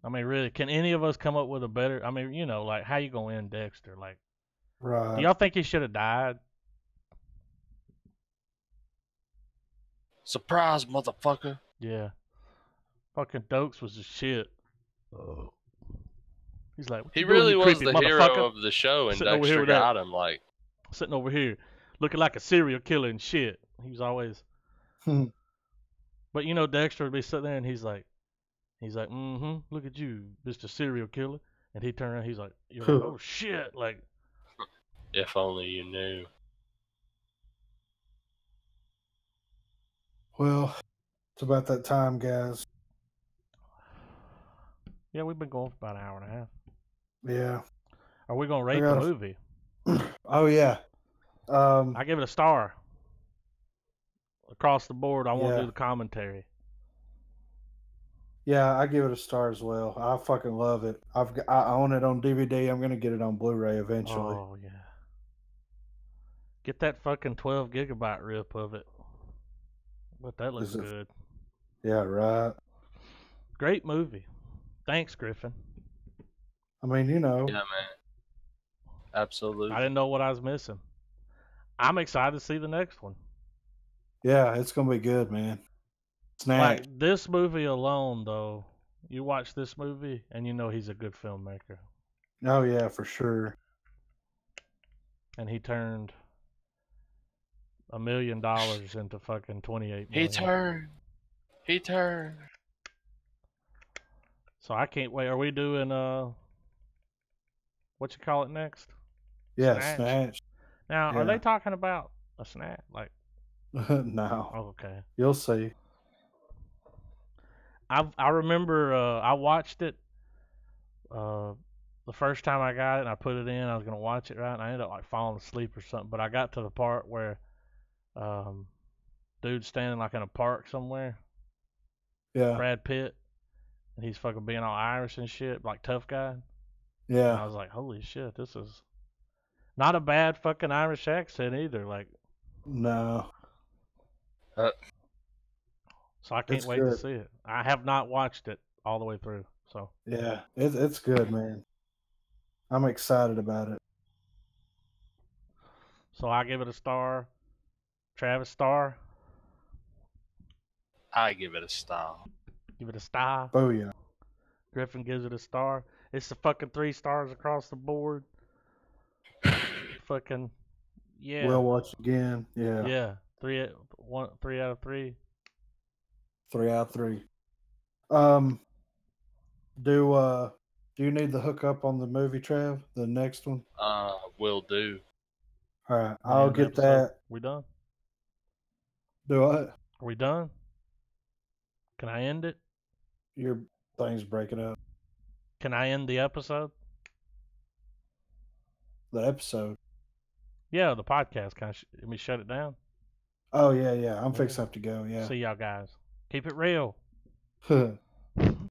I mean, really, can any of us come up with a better, I mean, you know, like, how you gonna end Dexter? Like, right. Do y'all think he should have died? Surprise, motherfucker. Yeah. Fucking Dokes was the shit. He's like, he really was the hero of the show, and Dexter got him, like. Sitting over here, looking like a serial killer and shit. He was always. But you know, Dexter would be sitting there, and he's like, look at you, Mr. Serial Killer. And he turned around, he's like, oh shit, like. If only you knew. Well, it's about that time, guys. Yeah, we've been going for about an hour and a half. Yeah. Are we gonna rate the movie? Oh yeah. I give it a star. Across the board, I won't do the commentary. Yeah, I give it a star as well. I fucking love it. I own it on DVD. I'm gonna get it on Blu-ray eventually. Oh yeah. Get that fucking 12 gigabyte rip of it. But that looks good. Yeah, right. Great movie. Thanks, Griffin. I mean, you know. Yeah, man. Absolutely. I didn't know what I was missing. I'm excited to see the next one. Yeah, it's gonna be good, man. Snack. Like this movie alone, though, you watch this movie and you know he's a good filmmaker. Oh yeah, for sure. And he turned $1 million into fucking 28 million. He turned. So I can't wait. Are we doing what you call it next? Yeah, Snatch. Now, are they talking about a snack? Like no. Oh, okay. You'll see. I remember I watched it the first time I got it and I put it in. I was gonna watch it, right, and I ended up like falling asleep or something. But I got to the part where dude's standing like in a park somewhere. Yeah. Brad Pitt, and he's fucking being all Irish and shit, like tough guy. Yeah. And I was like, holy shit, this is not a bad fucking Irish accent either. Like, no. So I can't wait to see it. I have not watched it all the way through. So yeah, it's good, man. I'm excited about it. So I give it a star. Travis, star. I give it a star. Give it a star. Oh yeah. Griffin gives it a star. It's the fucking 3 stars across the board. Fucking yeah. We'll watch again. Yeah. Yeah. 3 out of 3. 3 out of 3. Do you need the hookup on the movie, Trav? The next one? Will do. All right, I'll get that. We done? Do what? Are we done? Can I end it? Your thing's breaking up. Can I end the episode? The episode? Yeah, the podcast. Can let me shut it down? Oh, yeah. I'm fixing up to go, yeah. See y'all guys. Keep it real.